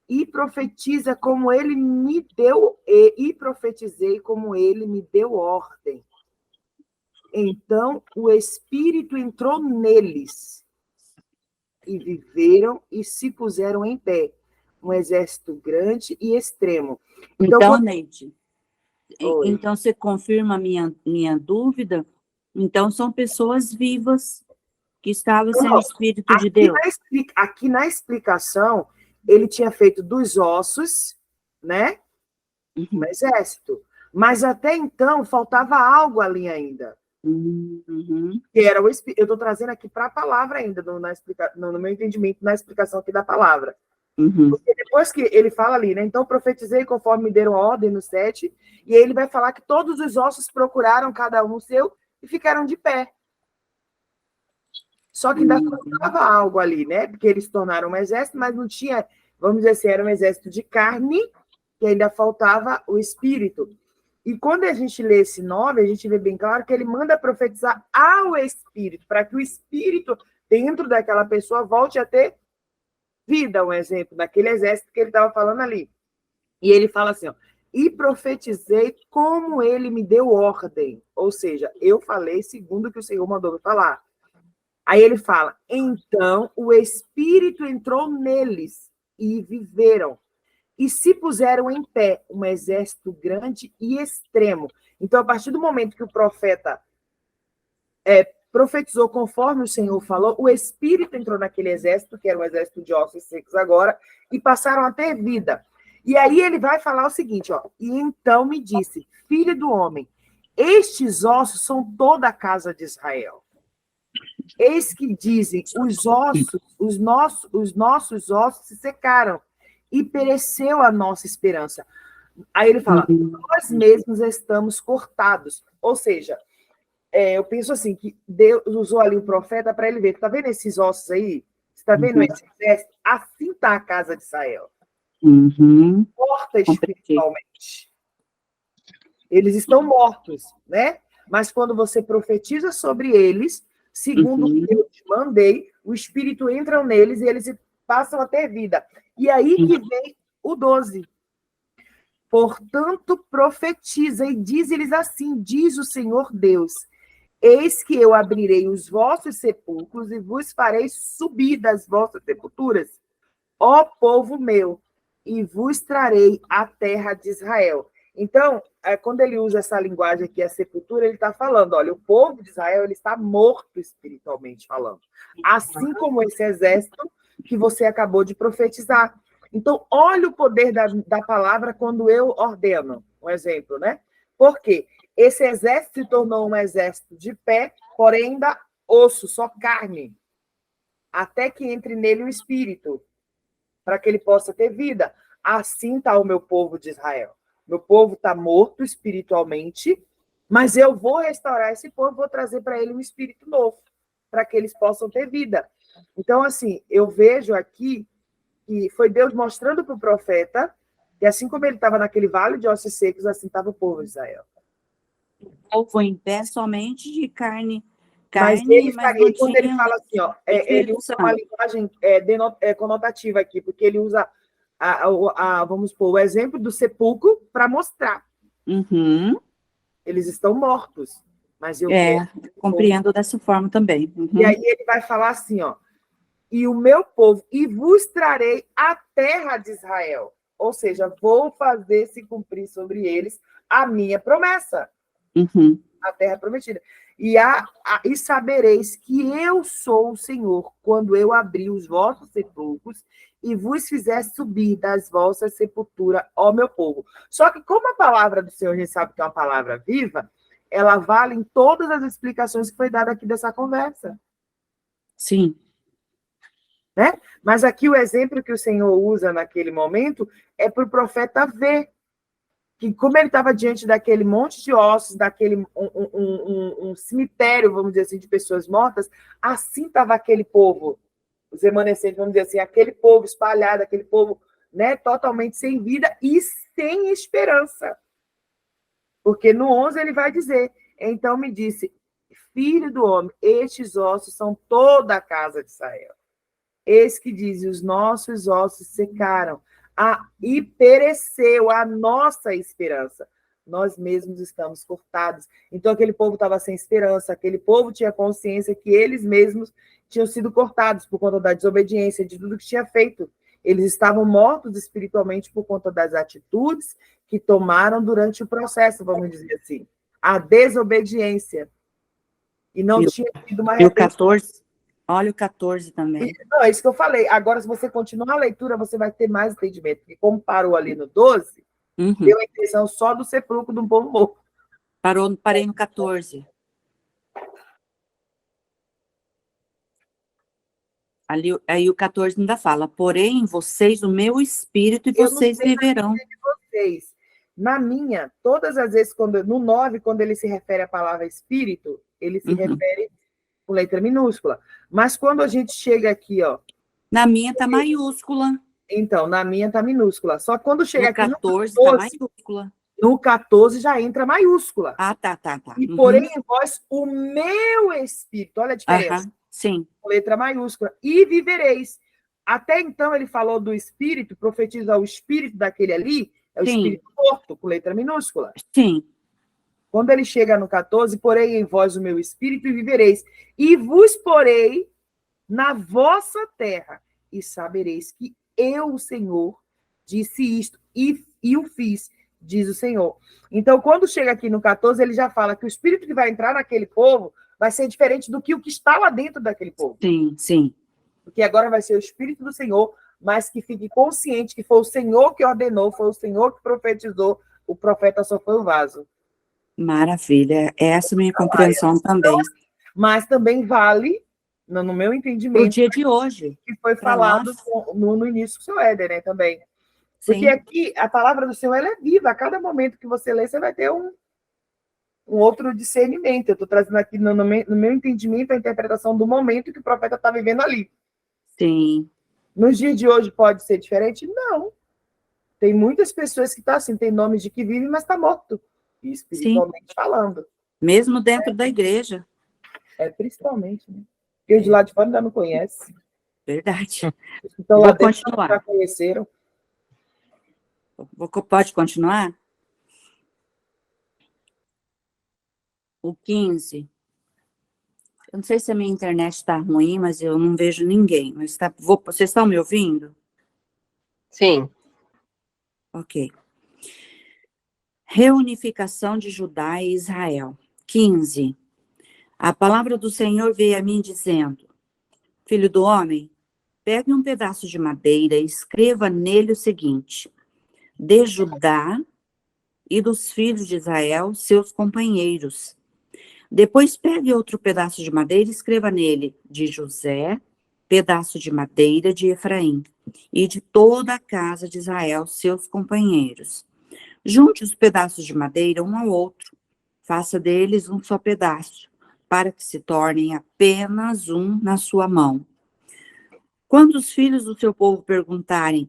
e profetiza como ele me deu, e profetizei como ele me deu ordem. Então, o Espírito entrou neles, e viveram e se puseram em pé, um exército grande e extremo. Então Neide, então você confirma a minha dúvida? Então, são pessoas vivas que estavam sem o Espírito de Deus. Aqui na explicação, ele tinha feito dos ossos, né? Um exército. Mas até então, faltava algo ali ainda. Que era o Espírito. Eu estou trazendo aqui para a palavra ainda, no meu entendimento, na explicação aqui da palavra. Porque depois que ele fala ali, né? Então profetizei conforme me deram ordem no 7, e aí ele vai falar que todos os ossos procuraram cada um o seu e ficaram de pé. Só que ainda faltava algo ali, né? Porque eles tornaram um exército, mas não tinha, vamos dizer assim, era um exército de carne, que ainda faltava o Espírito. E quando a gente lê esse 9, a gente vê bem claro que ele manda profetizar ao Espírito, para que o Espírito dentro daquela pessoa volte a ter vida, um exemplo, daquele exército que ele estava falando ali. E ele fala assim, ó, e profetizei como ele me deu ordem. Ou seja, eu falei segundo o que o Senhor mandou me falar. Aí ele fala, então o Espírito entrou neles e viveram. E se puseram em pé um exército grande e extremo. Então, a partir do momento que o profeta profetizou conforme o Senhor falou, o Espírito entrou naquele exército, que era um exército de ossos secos agora, e passaram a ter vida. E aí ele vai falar o seguinte, ó, e então me disse, filho do homem, estes ossos são toda a casa de Israel. Eis que dizem, os nossos ossos se secaram, e pereceu a nossa esperança. Aí ele fala, nós mesmos estamos cortados. Ou seja, eu penso assim, que Deus usou ali o profeta para ele ver, tá vendo esses ossos aí? Você tá vendo esse exército? Assim tá a casa de Israel. Morta espiritualmente. Eles estão mortos, né? Mas quando você profetiza sobre eles, segundo o que eu te mandei, o Espírito entra neles e eles passam a ter vida. E aí que vem o 12. Portanto, profetiza e diz-lhes assim, diz o Senhor Deus, eis que eu abrirei os vossos sepulcros e vos farei subir das vossas sepulturas, ó povo meu, e vos trarei a terra de Israel. Então, quando ele usa essa linguagem aqui, a sepultura, ele está falando, olha, o povo de Israel ele está morto espiritualmente falando. Assim como esse exército que você acabou de profetizar. Então, olha o poder da palavra quando eu ordeno, um exemplo, né? Por quê? Esse exército se tornou um exército de pé, porém ainda osso, só carne, até que entre nele o espírito, para que ele possa ter vida. Assim está o meu povo de Israel. Meu povo está morto espiritualmente, mas eu vou restaurar esse povo, vou trazer para ele um espírito novo, para que eles possam ter vida. Então, assim, eu vejo aqui que foi Deus mostrando para o profeta que assim como ele estava naquele vale de ossos secos, assim estava o povo de Israel. Povo em pé somente de carne, Mas não quando ele tinha fala assim, ó, ele Espírito usa uma Santo. linguagem conotativa aqui, porque ele usa, vamos supor, o exemplo do sepulcro para mostrar. Uhum. Eles estão mortos, mas eu quero. Compreendo dessa forma também. Uhum. E aí ele vai falar assim, ó, e o meu povo, e vos trarei a terra de Israel. Ou seja, vou fazer se cumprir sobre eles a minha promessa. Uhum. A terra prometida. E sabereis que eu sou o Senhor, quando eu abrir os vossos sepulcros e vos fizer subir das vossas sepulturas, ó meu povo. Só que como a palavra do Senhor, a gente sabe que é uma palavra viva, ela vale em todas as explicações que foi dada aqui dessa conversa. Sim. Né? Mas aqui o exemplo que o Senhor usa naquele momento é para o profeta ver que como ele estava diante daquele monte de ossos, daquele um cemitério, vamos dizer assim, de pessoas mortas, assim estava aquele povo, os remanescentes, vamos dizer assim, aquele povo espalhado, aquele povo, né, totalmente sem vida e sem esperança. Porque no 11 ele vai dizer, então me disse, filho do homem, estes ossos são toda a casa de Israel. Eis que diz, os nossos ossos secaram, e pereceu a nossa esperança. Nós mesmos estamos cortados. Então, aquele povo estava sem esperança, aquele povo tinha consciência que eles mesmos tinham sido cortados por conta da desobediência, de tudo que tinha feito. Eles estavam mortos espiritualmente por conta das atitudes que tomaram durante o processo, vamos dizer assim. A desobediência. E não tinha tido uma E o 14? Olha o 14 também. Não, é isso que eu falei. Agora, se você continuar a leitura, você vai ter mais entendimento. Porque como parou ali no 12, deu a intenção só do sepulcro de um povo morto. Parei no 14. Aí o 14 ainda fala, porém em vocês o meu espírito e vocês viverão. Vocês. Na minha, todas as vezes, no 9, quando ele se refere à palavra espírito, ele se refere com letra minúscula. Mas quando a gente chega aqui, ó. Na minha tá maiúscula. Então, na minha tá minúscula. Só que quando chega no aqui 14 tá maiúscula. No 14 já entra maiúscula. Tá. E porém em vós o meu espírito. Olha a diferença. Sim. Com letra maiúscula. E vivereis. Até então ele falou do espírito, profetiza o espírito daquele ali, é o espírito morto, com letra minúscula. Sim. Quando ele chega no 14, porém em vós o meu espírito e vivereis. E vos porei na vossa terra. E sabereis que eu, o Senhor, disse isto e o fiz, diz o Senhor. Então, quando chega aqui no 14, ele já fala que o espírito que vai entrar naquele povo vai ser diferente do que o que está lá dentro daquele povo. Sim. Porque agora vai ser o espírito do Senhor, mas que fique consciente que foi o Senhor que ordenou, foi o Senhor que profetizou, o profeta só foi o vaso. Maravilha. Essa é a minha compreensão também. Mas também vale, no meu entendimento, o dia de hoje, que foi falado no início do seu Éder, né, também. Porque aqui a palavra do Senhor ela é viva. A cada momento que você lê, você vai ter um outro discernimento. Eu estou trazendo aqui, no meu entendimento, a interpretação do momento que o profeta está vivendo ali. Sim. Nos dias de hoje pode ser diferente? Não. Tem muitas pessoas que estão assim, tem nomes de que vivem, mas está morto, espiritualmente falando. Mesmo dentro da igreja. Principalmente, né? Porque os de lá de fora ainda não conhecem. Verdade. Então, lá dentro já conheceram. Pode continuar? O 15. Eu não sei se a minha internet está ruim, mas eu não vejo ninguém. Mas vocês estão me ouvindo? Sim. Ok. Reunificação de Judá e Israel. 15. A palavra do Senhor veio a mim dizendo, filho do homem, pegue um pedaço de madeira e escreva nele o seguinte, de Judá e dos filhos de Israel, seus companheiros. Depois pegue outro pedaço de madeira e escreva nele, de José, pedaço de madeira de Efraim, e de toda a casa de Israel, seus companheiros. Junte os pedaços de madeira um ao outro, faça deles um só pedaço, para que se tornem apenas um na sua mão. Quando os filhos do seu povo perguntarem,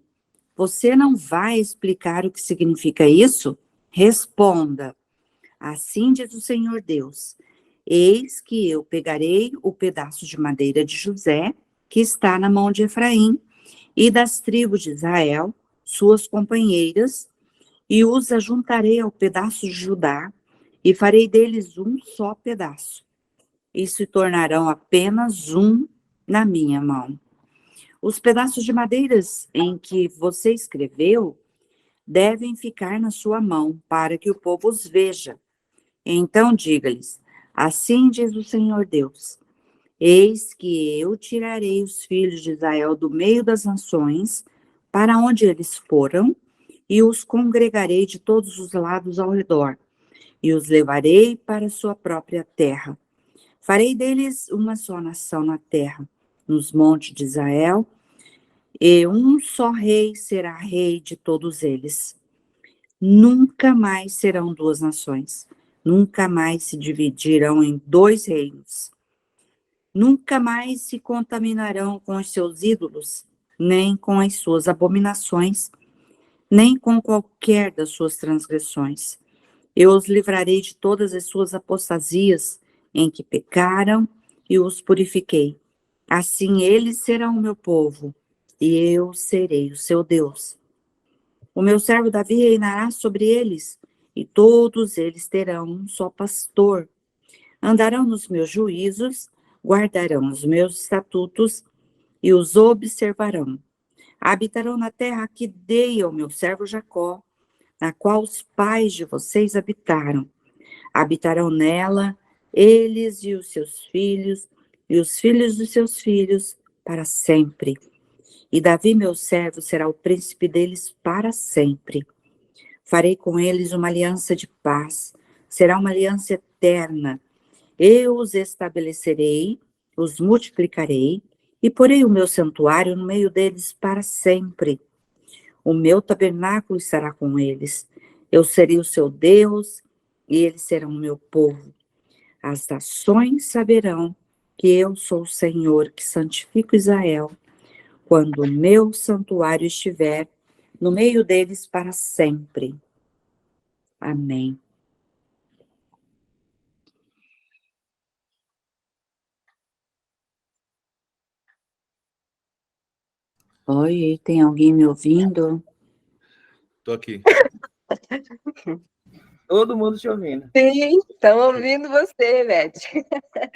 você não vai explicar o que significa isso? Responda, assim diz o Senhor Deus, eis que eu pegarei o pedaço de madeira de José, que está na mão de Efraim, e das tribos de Israel, suas companheiras, e os ajuntarei ao pedaço de Judá, e farei deles um só pedaço, e se tornarão apenas um na minha mão. Os pedaços de madeiras em que você escreveu devem ficar na sua mão, para que o povo os veja. Então diga-lhes, assim diz o Senhor Deus, eis que eu tirarei os filhos de Israel do meio das nações, para onde eles foram, e os congregarei de todos os lados ao redor, e os levarei para sua própria terra. Farei deles uma só nação na terra, nos montes de Israel, e um só rei será rei de todos eles. Nunca mais serão duas nações, nunca mais se dividirão em dois reinos. Nunca mais se contaminarão com os seus ídolos, nem com as suas abominações, nem com qualquer das suas transgressões. Eu os livrarei de todas as suas apostasias em que pecaram e os purifiquei. Assim eles serão o meu povo, e eu serei o seu Deus. O meu servo Davi reinará sobre eles, e todos eles terão um só pastor. Andarão nos meus juízos, guardarão os meus estatutos e os observarão. Habitarão na terra que dei ao meu servo Jacó, na qual os pais de vocês habitaram. Habitarão nela, eles e os seus filhos, e os filhos dos seus filhos, para sempre. E Davi, meu servo, será o príncipe deles para sempre. Farei com eles uma aliança de paz, será uma aliança eterna. Eu os estabelecerei, os multiplicarei, e porei o meu santuário no meio deles para sempre. O meu tabernáculo estará com eles. Eu serei o seu Deus, e eles serão o meu povo. As nações saberão que eu sou o Senhor, que santifico Israel, quando o meu santuário estiver no meio deles para sempre. Amém. Oi, tem alguém me ouvindo? Tô aqui. Todo mundo te ouvindo. Sim, estamos ouvindo você, Beth.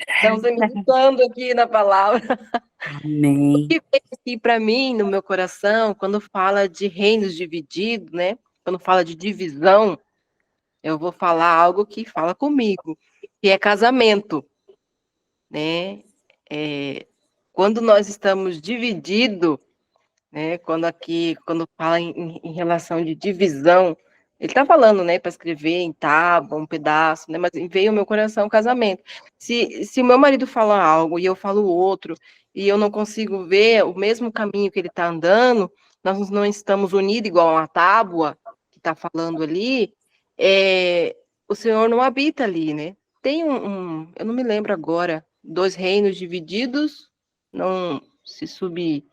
Estamos meditando aqui na palavra. Amém. O que vem aqui para mim, no meu coração, quando fala de reinos divididos, né? Quando fala de divisão, eu vou falar algo que fala comigo, que é casamento, né? Quando nós estamos divididos, né? Quando fala em relação de divisão, ele está falando, né, para escrever em tábua, um pedaço, né? Mas veio ao meu coração o casamento. Se o meu marido fala algo e eu falo outro, e eu não consigo ver o mesmo caminho que ele está andando, nós não estamos unidos igual uma tábua que está falando ali, o Senhor não habita ali, né? Tem eu não me lembro agora, dois reinos divididos, não se sub.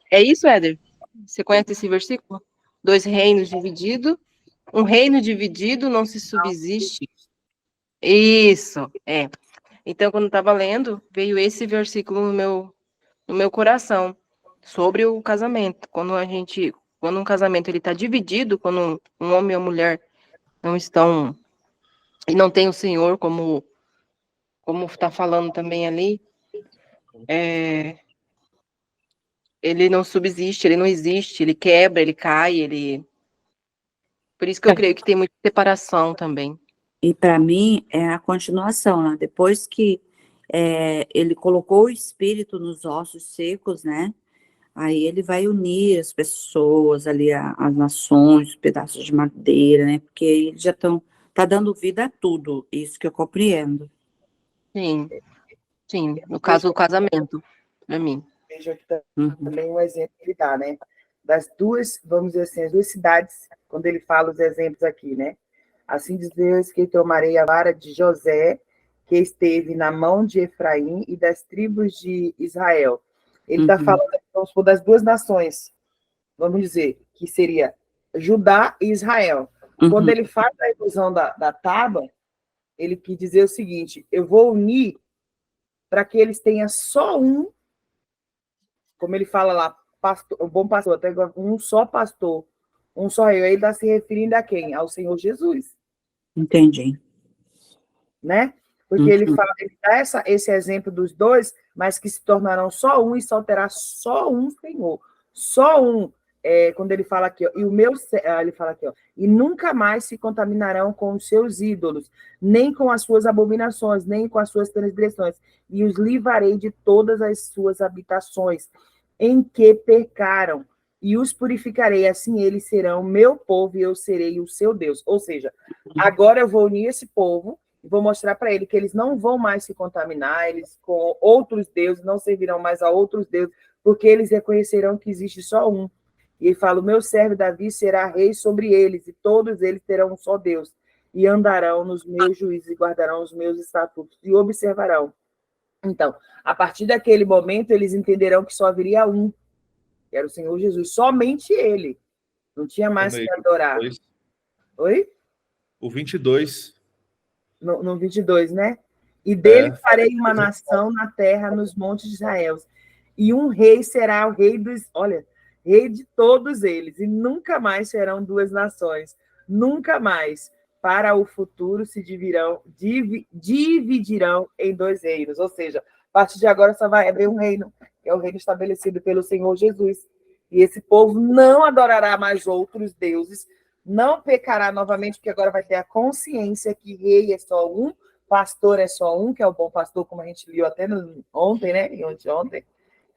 É isso, Éder? Você conhece esse versículo? Dois reinos divididos, um reino dividido não se subsiste. Isso, é. Então, quando eu estava lendo, veio esse versículo no meu coração, sobre o casamento. Quando um casamento ele está dividido, quando um homem e uma mulher não estão, e não tem o Senhor como está falando também ali, ele não subsiste, ele não existe, ele quebra, ele cai, Por isso que eu creio que tem muita separação também. E para mim é a continuação, né? Depois que ele colocou o espírito nos ossos secos, né? Aí ele vai unir as pessoas ali, as nações, os pedaços de madeira, né? Porque eles já tá dando vida a tudo, isso que eu compreendo. Sim, sim. No caso, o casamento, para mim. Vejo aqui também um exemplo que ele dá, né? Das duas, vamos dizer assim, as duas cidades, quando ele fala os exemplos aqui, né? Assim diz Deus que tomarei a vara de José, que esteve na mão de Efraim e das tribos de Israel, Ele está falando, vamos supor, das duas nações, vamos dizer, que seria Judá e Israel. Quando ele faz a ilusão da tábua, ele quis dizer o seguinte: eu vou unir para que eles tenham só um, como ele fala lá, pastor, o bom pastor, até um só pastor, um só rei. Aí ele está se referindo a quem? Ao Senhor Jesus. Entendi. Né? Porque ele fala, ele dá esse exemplo dos dois, mas que se tornarão só um e só terá só um Senhor. Só um. Quando ele fala aqui, ó, ele fala aqui, ó, e nunca mais se contaminarão com os seus ídolos, nem com as suas abominações, nem com as suas transgressões, e os livrarei de todas as suas habitações em que pecaram, e os purificarei, assim eles serão meu povo e eu serei o seu Deus. Ou seja, agora eu vou unir esse povo e vou mostrar para ele que eles não vão mais se contaminar, eles com outros deuses não servirão mais a outros deuses, porque eles reconhecerão que existe só um. E ele fala: o meu servo Davi será rei sobre eles, e todos eles terão um só Deus, e andarão nos meus juízos, e guardarão os meus estatutos, e observarão. Então, a partir daquele momento, eles entenderão que só haveria um, que era o Senhor Jesus, somente ele. Não tinha mais que adorar. 22. Oi? O 22. No 22, né? E dele farei uma nação na terra, nos montes de Israel. E um rei será o rei dos... Olha, rei de todos eles. E nunca mais serão duas nações. Nunca mais. Para o futuro se dividirão em dois reinos. Ou seja, a partir de agora só vai haver um reino, que é o reino estabelecido pelo Senhor Jesus. E esse povo não adorará mais outros deuses, não pecará novamente, porque agora vai ter a consciência que rei é só um, pastor é só um, que é o bom pastor, como a gente viu até ontem, né? E ontem.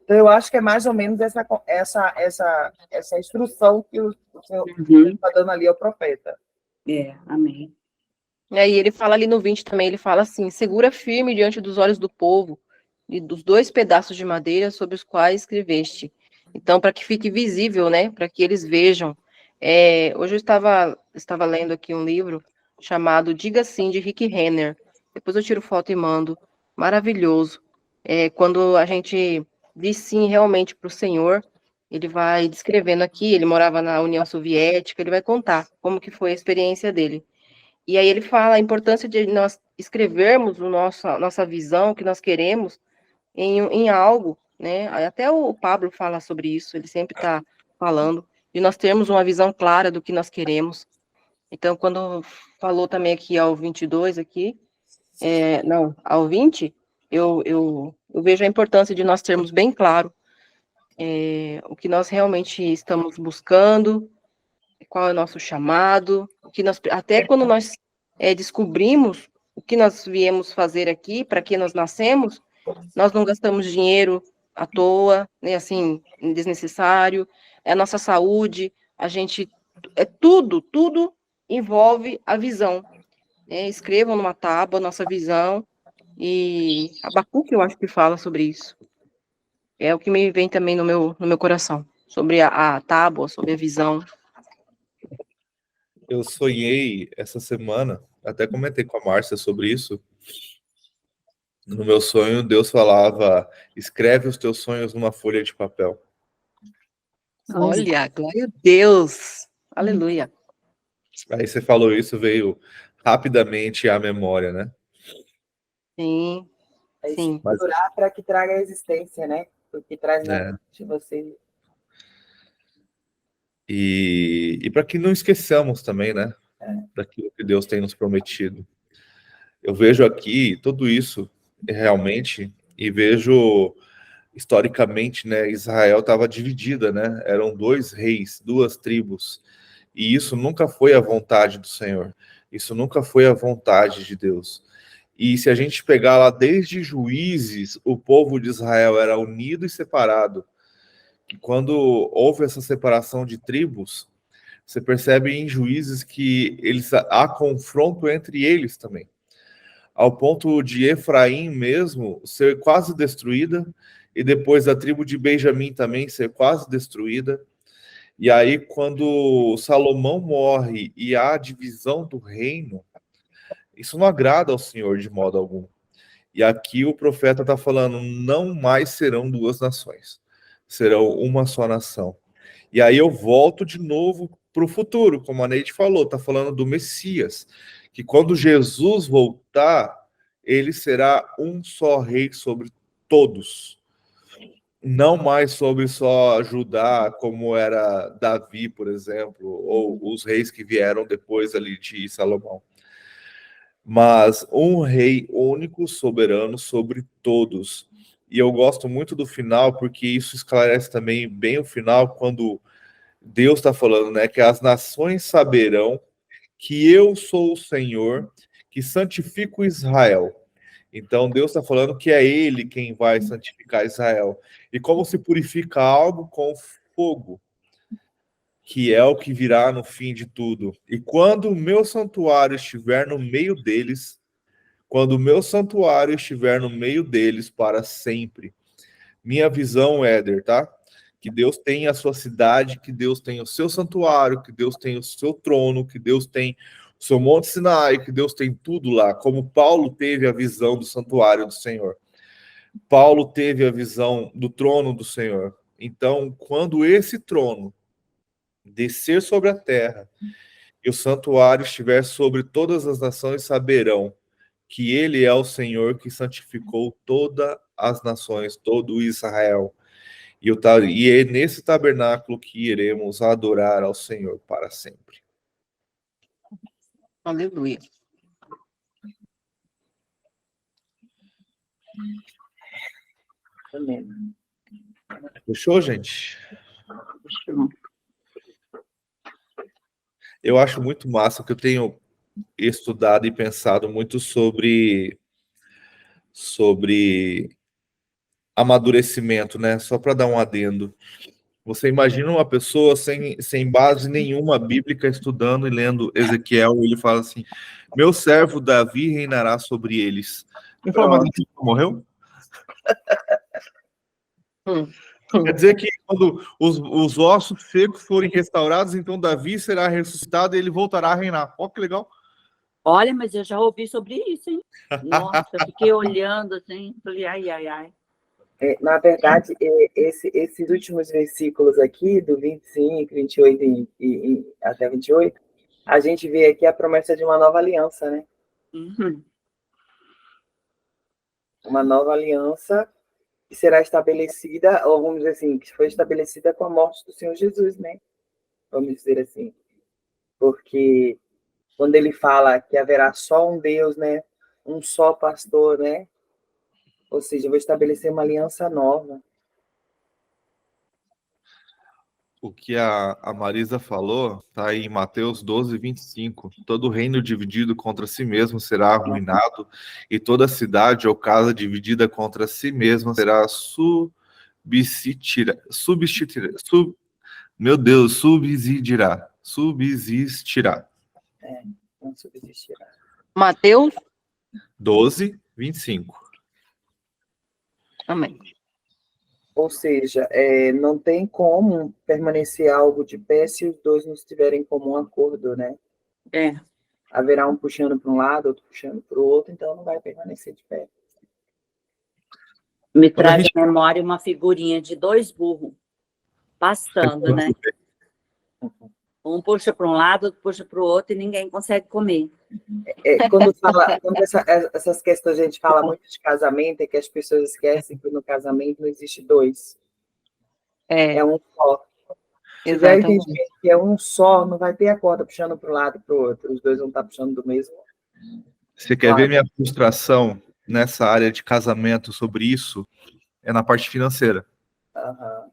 Então, eu acho que é mais ou menos essa instrução que o Senhor está dando ali ao profeta. Amém. E aí ele fala ali no 20 também, ele fala assim: segura firme diante dos olhos do povo e dos 2 pedaços de madeira sobre os quais escreveste. Então, para que fique visível, né? Para que eles vejam. Hoje eu estava lendo aqui um livro chamado Diga Sim, de Rick Renner. Depois eu tiro foto e mando. Maravilhoso. Quando a gente diz sim realmente para o Senhor, ele vai descrevendo aqui, ele morava na União Soviética, ele vai contar como que foi a experiência dele. E aí ele fala a importância de nós escrevermos nossa visão, o que nós queremos, em algo, né? Até o Pablo fala sobre isso, ele sempre está falando, de nós termos uma visão clara do que nós queremos. Então, quando falou também aqui ao 22, aqui, ao 20, eu vejo a importância de nós termos bem claro o que nós realmente estamos buscando, qual é o nosso chamado, até quando nós descobrimos o que nós viemos fazer aqui, para que nós nascemos, nós não gastamos dinheiro à toa, né, assim, desnecessário, é a nossa saúde, tudo envolve a visão. Escrevam numa tábua a nossa visão, e Abacuque eu acho que fala sobre isso. É o que me vem também no meu coração, sobre a tábua, sobre a visão. Eu sonhei essa semana, até comentei com a Márcia sobre isso. No meu sonho, Deus falava: escreve os teus sonhos numa folha de papel. Olha, glória a Deus! Aleluia! Aí você falou isso, veio rapidamente à memória, né? Sim, sim. Escriturar para que traga a existência, né? Porque traz na mente você. E para que não esqueçamos também, né? Daquilo que Deus tem nos prometido. Eu vejo aqui tudo isso realmente e vejo historicamente, né? Israel estava dividida, né? Eram 2 reis, 2 tribos. E isso nunca foi a vontade do Senhor. Isso nunca foi a vontade de Deus. E se a gente pegar lá desde Juízes, o povo de Israel era unido e separado. E quando houve essa separação de tribos, você percebe em Juízes que há confronto entre eles também. Ao ponto de Efraim mesmo ser quase destruída, e depois a tribo de Benjamim também ser quase destruída. E aí, quando Salomão morre e há a divisão do reino, isso não agrada ao Senhor de modo algum. E aqui o profeta está falando, não mais serão duas nações, serão uma só nação. E aí eu volto de novo para o futuro, como a Neide falou, está falando do Messias, que quando Jesus voltar, ele será um só rei sobre todos. Não mais sobre só Judá, como era Davi, por exemplo, ou os reis que vieram depois ali de Salomão. Mas um rei único, soberano sobre todos. E eu gosto muito do final, porque isso esclarece também bem o final, quando Deus está falando, né, que as nações saberão que eu sou o Senhor, que santifico Israel. Então, Deus está falando que é Ele quem vai santificar Israel. E como se purifica algo com fogo, que é o que virá no fim de tudo. E quando o meu santuário estiver no meio deles, quando o meu santuário estiver no meio deles para sempre. Minha visão, Éder, tá? Que Deus tem a sua cidade, que Deus tem o seu santuário, que Deus tem o seu trono, que Deus tem o seu Monte Sinai, que Deus tem tudo lá, como Paulo teve a visão do santuário do Senhor. Paulo teve a visão do trono do Senhor. Então, quando esse trono descer sobre a terra e o santuário estiver sobre todas as nações, saberão que ele é o Senhor que santificou todas as nações, todo Israel. E é nesse tabernáculo que iremos adorar ao Senhor para sempre. Aleluia. Amém. Fechou, gente? Fechou. Eu acho muito massa que eu tenho estudado e pensado muito sobre amadurecimento, né? Só para dar um adendo. Você imagina uma pessoa sem base nenhuma bíblica estudando e lendo Ezequiel, e ele fala assim: meu servo Davi reinará sobre eles. Eu falo, mas ele morreu? Quer dizer que quando os ossos secos forem restaurados, então Davi será ressuscitado e ele voltará a reinar. Olha que legal. Olha, mas eu já ouvi sobre isso, hein? Nossa, fiquei olhando assim, falei, ai, ai, ai. Na verdade, esses últimos versículos aqui, do 25, 28 e até 28, a gente vê aqui a promessa de uma nova aliança, né? Uhum. Uma nova aliança que será estabelecida, ou vamos dizer assim, que foi estabelecida com a morte do Senhor Jesus, né? Vamos dizer assim. Porque quando ele fala que haverá só um Deus, né? Um só pastor, né? Ou seja, eu vou estabelecer uma aliança nova. O que a Marisa falou está em Mateus 12, 25. Todo reino dividido contra si mesmo será arruinado, e toda cidade ou casa dividida contra si mesma será subsistirá. Meu Deus, subsistirá. Não subsistirá. Mateus. 12, 25. Amém. Ou seja, não tem como permanecer algo de pé se os dois não estiverem em comum acordo, né? Haverá um puxando para um lado, outro puxando para o outro, então não vai permanecer de pé. Me traz à memória uma figurinha de dois burros pastando, né? Um puxa para um lado, outro puxa para o outro e ninguém consegue comer. Quando essas questões a gente fala muito de casamento, é que as pessoas esquecem que no casamento não existe dois. É um só. Se tiver entendimento que é um só, não vai ter a corda puxando para um lado e para o outro. Os dois vão estar puxando do mesmo. Você quer ver minha frustração nessa área de casamento sobre isso? É na parte financeira. Uhum.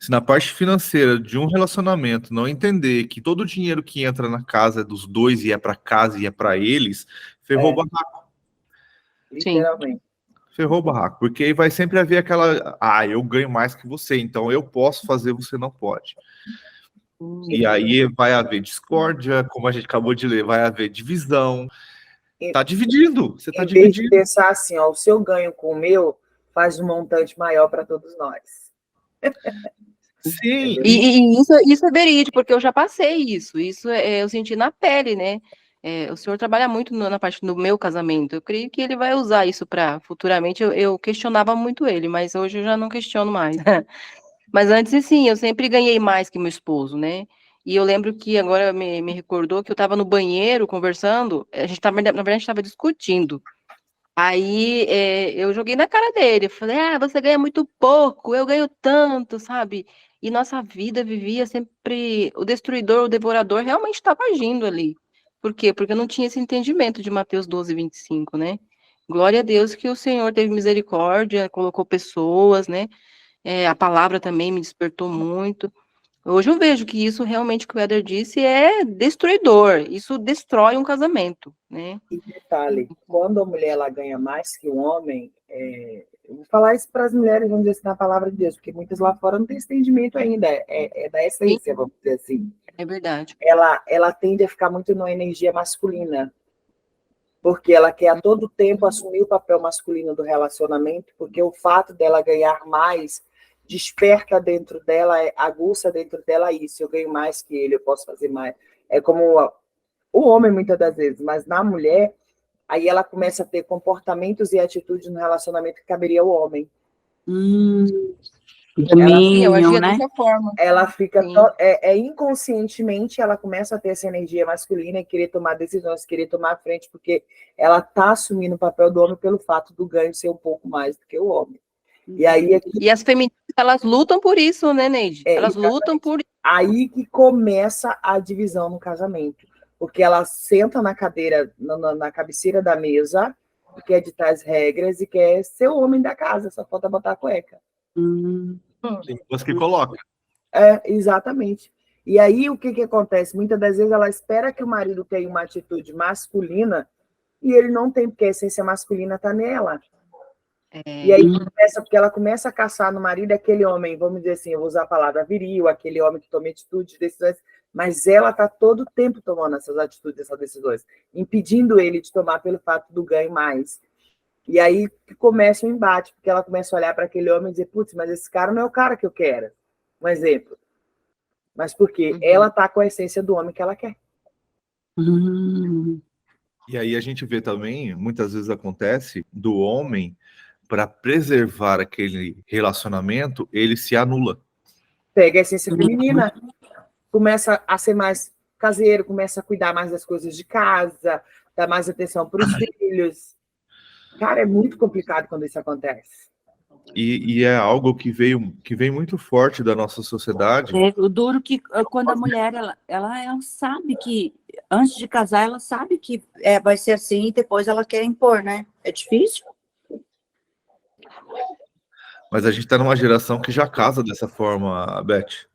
Se na parte financeira de um relacionamento não entender que todo o dinheiro que entra na casa é dos dois e é para casa e é para eles, ferrou o barraco. Literalmente. Ferrou o barraco. Porque aí vai sempre haver aquela... eu ganho mais que você, então eu posso fazer, você não pode. E aí vai haver discórdia, como a gente acabou de ler, vai haver divisão. Tá dividindo. Você tá dividindo. Em vez de pensar assim, o seu ganho com o meu faz um montante maior para todos nós. Sim. E isso é verídico, porque eu já passei isso. Isso eu senti na pele, né? O Senhor trabalha muito na parte do meu casamento. Eu creio que ele vai usar isso para futuramente. Eu questionava muito ele, mas hoje eu já não questiono mais. Mas antes, sim, eu sempre ganhei mais que meu esposo, né? E eu lembro que agora me recordou que eu estava no banheiro conversando, a gente tava, na verdade, a gente estava discutindo. Aí eu joguei na cara dele, eu falei, você ganha muito pouco, eu ganho tanto, sabe? E nossa vida vivia sempre, o destruidor, o devorador realmente estava agindo ali. Por quê? Porque eu não tinha esse entendimento de Mateus 12:25, né? Glória a Deus que o Senhor teve misericórdia, colocou pessoas, né? A palavra também me despertou muito. Hoje eu vejo que isso realmente que o Éder disse é destruidor, isso destrói um casamento, né? E detalhe, quando a mulher ela ganha mais que o homem, eu vou falar isso para as mulheres, vamos dizer assim, na palavra de Deus, porque muitas lá fora não têm esse entendimento ainda, é da Sim, essência, vamos dizer assim. é verdade. Ela tende a ficar muito na energia masculina, porque ela quer a todo tempo assumir o papel masculino do relacionamento, porque o fato dela ganhar mais desperta dentro dela, aguça dentro dela isso, eu ganho mais que ele, eu posso fazer mais. É como o homem, muitas das vezes, mas na mulher, aí ela começa a ter comportamentos e atitudes no relacionamento que caberia ao homem. Sim, eu Domínio, agia né? dessa forma. Ela fica, Sim. inconscientemente, ela começa a ter essa energia masculina e querer tomar decisões, querer tomar a frente, porque ela está assumindo o papel do homem pelo fato do ganho ser um pouco mais do que o homem. E aí aqui, E as feministas, elas lutam por isso, né, Neide? Elas lutam por isso. aí que começa a divisão no casamento, porque ela senta na cadeira, na cabeceira da mesa, e quer ditar as regras e quer ser o homem da casa, só falta botar a cueca. Tem pessoas que colocam. Exatamente. E aí o que acontece? Muitas das vezes ela espera que o marido tenha uma atitude masculina e ele não tem, porque a essência masculina está nela. E aí porque ela começa a caçar no marido aquele homem, vamos dizer assim, eu vou usar a palavra viril, aquele homem que toma atitudes, decisões, mas ela está todo o tempo tomando essas atitudes, essas decisões, impedindo ele de tomar pelo fato do ganho mais. E aí que começa o embate, porque ela começa a olhar para aquele homem e dizer, putz, mas esse cara não é o cara que eu quero. Um exemplo. Mas porque ela está com a essência do homem que ela quer. E aí a gente vê também, muitas vezes acontece, do homem, para preservar aquele relacionamento, ele se anula. Pega a essência feminina, começa a ser mais caseiro, começa a cuidar mais das coisas de casa, dar mais atenção para os filhos. Cara, é muito complicado quando isso acontece. E é algo que vem muito forte da nossa sociedade. O duro que quando a mulher ela sabe que antes de casar ela sabe que vai ser assim e depois ela quer impor, né? É difícil. Mas a gente está numa geração que já casa dessa forma, Beth.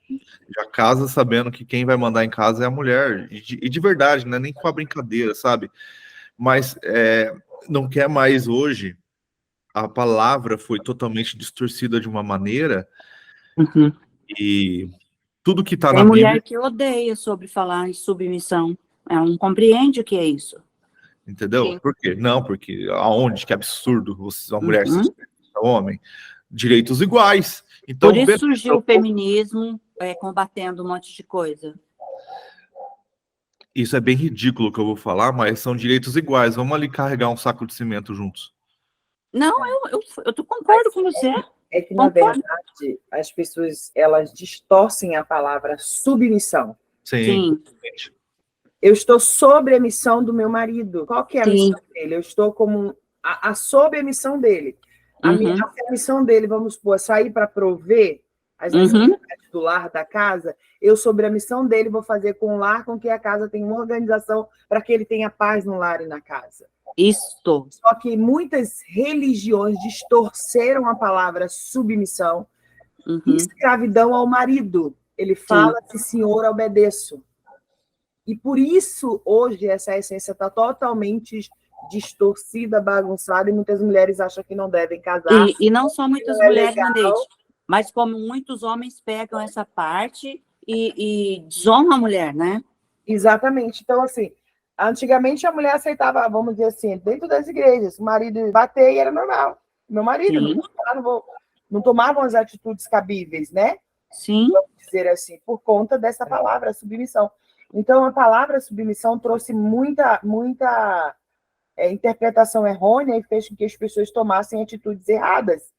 Já casa sabendo que quem vai mandar em casa é a mulher. E de verdade, não é nem com a brincadeira, sabe? Mas não quer mais hoje. A palavra foi totalmente distorcida de uma maneira e tudo que está na Tem mulher Bíblia, que odeia sobre falar em submissão. Ela não compreende o que é isso. entendeu? Sim. Por quê? Não, porque aonde? Que absurdo uma mulher se ao homem. Direitos iguais. Então, Por isso surgiu o feminismo combatendo um monte de coisa. Isso é bem ridículo que eu vou falar, mas são direitos iguais. Vamos ali carregar um saco de cimento juntos. Não, eu concordo com você. É que, na verdade, as pessoas, elas distorcem a palavra submissão. Sim. Eu estou sob a missão do meu marido. Qual que é a missão dele? Eu estou como sob a missão dele. A missão dele, vamos supor, sair para prover as necessidades do lar, da casa. Eu, sobre a missão dele, vou fazer com o lar com que a casa tenha uma organização para que ele tenha paz no lar e na casa. Isto. Só que muitas religiões distorceram a palavra submissão e escravidão ao marido. Ele fala que senhor, obedeço. E por isso, hoje, essa essência está totalmente distorcida, bagunçada, e muitas mulheres acham que não devem casar. E não só muitas mulheres, mas como muitos homens pegam essa parte e desonram a mulher, né? Exatamente. Então, assim, antigamente a mulher aceitava, vamos dizer assim, dentro das igrejas, o marido bater e era normal. Meu marido não tomavam as atitudes cabíveis, né? Sim. Vamos dizer assim, por conta dessa palavra, submissão. Então, a palavra submissão trouxe muita interpretação errônea e fez com que as pessoas tomassem atitudes erradas,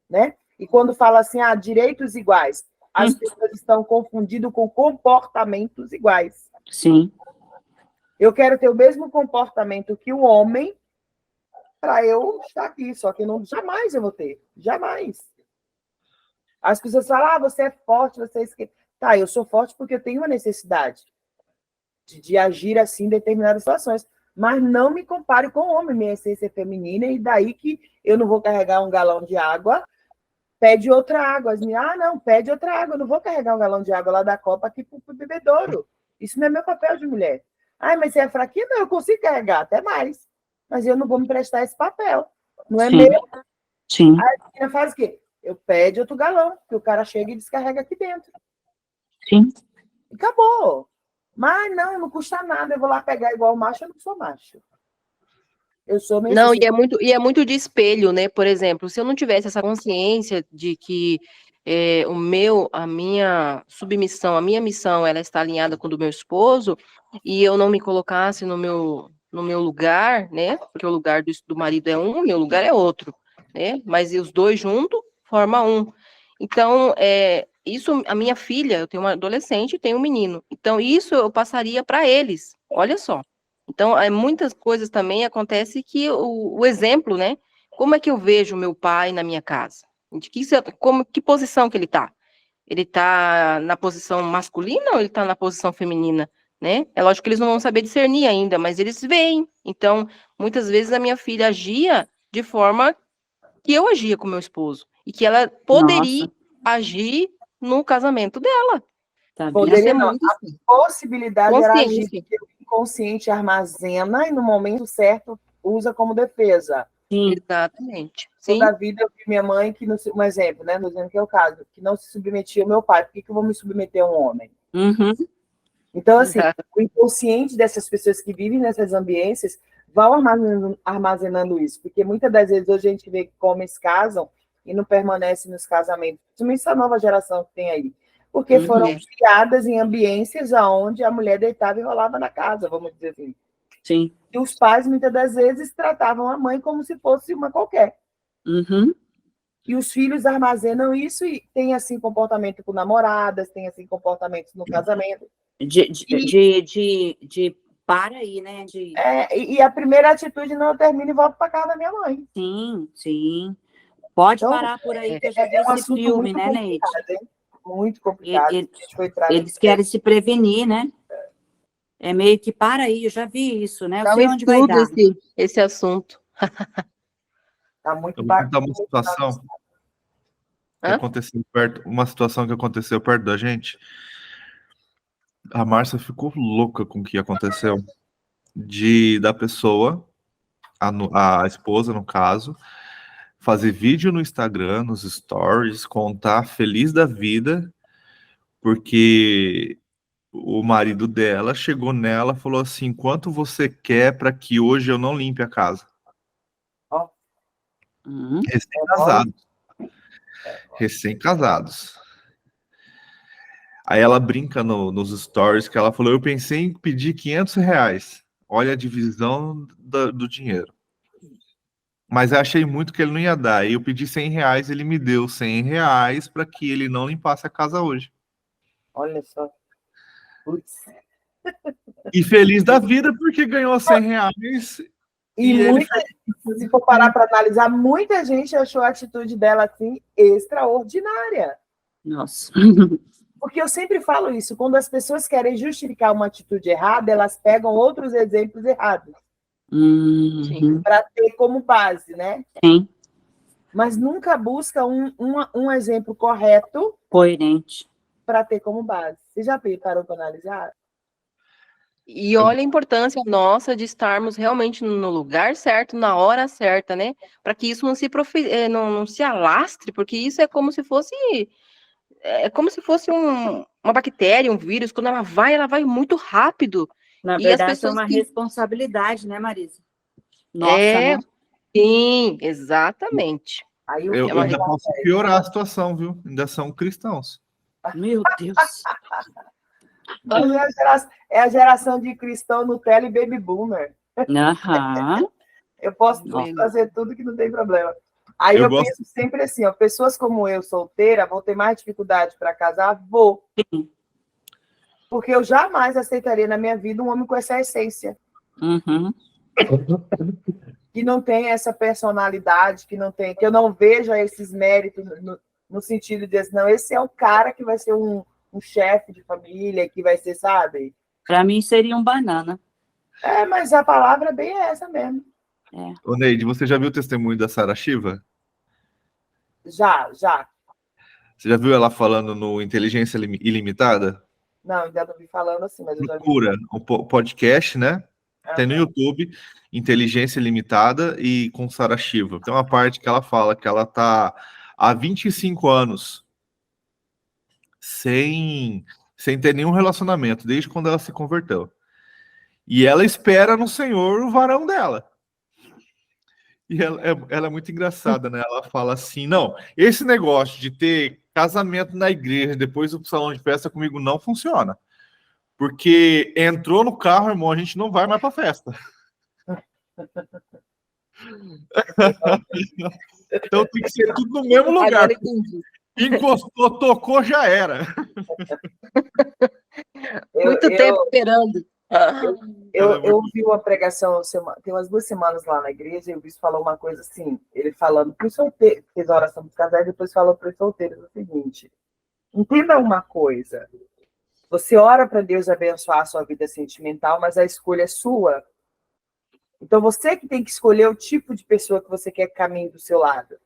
né? E quando fala assim, direitos iguais, as pessoas estão confundindo com comportamentos iguais. Sim. Eu quero ter o mesmo comportamento que o homem para eu estar aqui, só que jamais eu vou ter, jamais. As pessoas falam, você é forte, você é esquerda. Tá, eu sou forte porque eu tenho uma necessidade de agir assim em determinadas situações, mas não me compare com o homem, minha essência é feminina, e daí que eu não vou carregar um galão de água, pede outra água. Não, pede outra água, eu não vou carregar um galão de água lá da copa aqui para o bebedouro. Isso não é meu papel de mulher. Mas você é fraquinha? Não, eu consigo carregar, até mais. Mas eu não vou me prestar esse papel. Não é meu. Sim. Aí a menina faz o quê? Eu pede outro galão, que o cara chega e descarrega aqui dentro. Sim. E acabou. Mas não custa nada, eu vou lá pegar igual macho, eu não sou macho. Eu sou meio Não, e é muito de espelho, né? Por exemplo, se eu não tivesse essa consciência de que a minha submissão, a minha missão, ela está alinhada com a do meu esposo, e eu não me colocasse no meu lugar, né? Porque o lugar do marido é um, o meu lugar é outro, né? Mas os dois juntos formam um. Então, isso, a minha filha, eu tenho uma adolescente e tenho um menino. Então, isso eu passaria para eles. Olha só. Então, muitas coisas também acontecem que o exemplo, né? Como é que eu vejo meu pai na minha casa? Que posição que ele está? Ele está na posição masculina ou ele está na posição feminina, né? É lógico que eles não vão saber discernir ainda, mas eles veem. Então, muitas vezes a minha filha agia de forma que eu agia com meu esposo e que ela poderia agir no casamento dela. Tá Poderia vendo? não. A possibilidade era agir, Consciência. porque o inconsciente armazena e no momento certo usa como defesa. Sim. Exatamente. Sim. Toda a vida eu vi minha mãe, que não, um exemplo, né? Não dizendo que é o caso, que não se submetia ao meu pai. Por que eu vou me submeter a um homem? Uhum. Então, assim, o inconsciente dessas pessoas que vivem nessas ambiências vão armazenando isso, porque muitas das vezes hoje a gente vê que homens casam e não permanecem nos casamentos, principalmente essa nova geração que tem aí, porque foram criadas em ambiências onde a mulher deitava e rolava na casa, vamos dizer assim. Sim. E os pais, muitas das vezes, tratavam a mãe como se fosse uma qualquer. Uhum. E os filhos armazenam isso e têm, assim, comportamento com namoradas, têm, assim, comportamentos no casamento. Para aí, né? E a primeira atitude não, eu termino e volto para casa da minha mãe. Sim, sim. Pode Então, parar por aí, que eu já vi um esse assunto filme, muito né, Neide? complicado, muito complicado. Eles querem se prevenir, né? É meio que para aí, eu já vi isso, né? Eu Dá um sei onde vai dar. esse assunto. Tá muito Eu vou contar uma situação que aconteceu uma situação que aconteceu perto da gente. A Márcia ficou louca com o que aconteceu. Da pessoa, a esposa, no caso, fazer vídeo no Instagram, nos stories, contar feliz da vida, porque o marido dela chegou nela e falou assim: quanto você quer para que hoje eu não limpe a casa? Recém-casados. Recém-casados. Aí ela brinca nos stories que ela falou: eu pensei em pedir R$ 500. Olha a divisão do dinheiro. Mas eu achei muito que ele não ia dar. E eu pedi R$ 100, ele me deu R$ 100 para que ele não limpasse a casa hoje. Olha só. Putz. E feliz da vida porque ganhou R$ 100. Se for parar para analisar, muita gente achou a atitude dela assim extraordinária. Nossa. Porque eu sempre falo isso, quando as pessoas querem justificar uma atitude errada, elas pegam outros exemplos errados. Para ter como base, né? Sim. Mas nunca busca um exemplo correto, coerente, para ter como base. Você já parou para analisar? E olha a importância nossa de estarmos realmente no lugar certo, na hora certa, né? Para que isso não se alastre, porque isso é como se fosse uma bactéria, um vírus. Quando ela vai muito rápido. Na e verdade, as pessoas é uma responsabilidade, né, Marisa? Nossa, né? Sim, exatamente. Eu ainda posso piorar a situação, viu? Ainda são cristãos. Meu Deus. Nós é a geração de cristão, Nutella e baby boomer. Aham. Eu posso Nossa. fazer tudo que não tem problema. Aí eu penso sempre assim, ó, pessoas como eu, solteira, vão ter mais dificuldade para casar? Vou. Sim. Porque eu jamais aceitaria na minha vida um homem com essa essência. Uhum. Que não tem essa personalidade, que eu não veja esses méritos no sentido de, não, esse é o cara que vai ser um chefe de família, que vai ser, sabe? Para mim seria um banana. Mas a palavra bem é essa mesmo. Ô, Neide, você já viu o testemunho da Sarah Shiva? Já. Você já viu ela falando no Inteligência Ilimitada? Não, ainda não vi falando assim, mas eu já vi. Procura um podcast, né? Tem no YouTube, Inteligência Ilimitada e com Sarah Shiva. Tem uma parte que ela fala que ela tá há 25 anos sem ter nenhum relacionamento, desde quando ela se converteu. E ela espera no Senhor o varão dela. E ela é muito engraçada, né? Ela fala assim, não, esse negócio de ter casamento na igreja, depois do salão de festa comigo não funciona. Porque entrou no carro, irmão, a gente não vai mais pra festa. Então tem que ser tudo no mesmo lugar. Agora entendi. Encostou, tocou, já era. Muito tempo esperando. Eu vi uma pregação, tem umas 2 semanas lá na igreja, e o bispo falou uma coisa assim, ele falando para os solteiros, fez a oração dos casais, e depois falou para os solteiros o seguinte: entenda uma coisa, você ora para Deus abençoar a sua vida sentimental, mas a escolha é sua. Então você que tem que escolher o tipo de pessoa que você quer que caminhe do seu lado.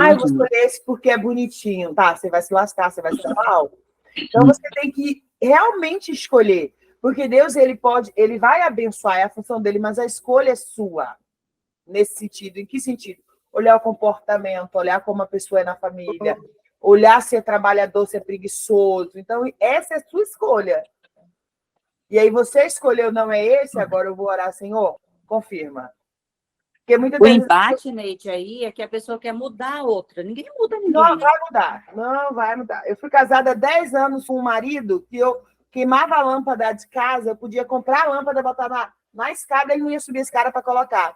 Eu vou escolher esse porque é bonitinho. Tá, você vai se lascar, você vai se dar mal. Então você tem que realmente escolher. Porque Deus, ele vai abençoar, é a função dele, mas a escolha é sua. Nesse sentido. Em que sentido? Olhar o comportamento, olhar como a pessoa é na família, olhar se é trabalhador, se é preguiçoso. Então, essa é a sua escolha. E aí você escolheu, não é esse, agora eu vou orar, Senhor, confirma. Porque muitas vezes... embate, Neide, aí é que a pessoa quer mudar a outra. Ninguém muda ninguém. Não vai mudar. Eu fui casada há 10 anos com um marido que eu queimava a lâmpada de casa, eu podia comprar a lâmpada, botar na escada, ele não ia subir a escada para colocar.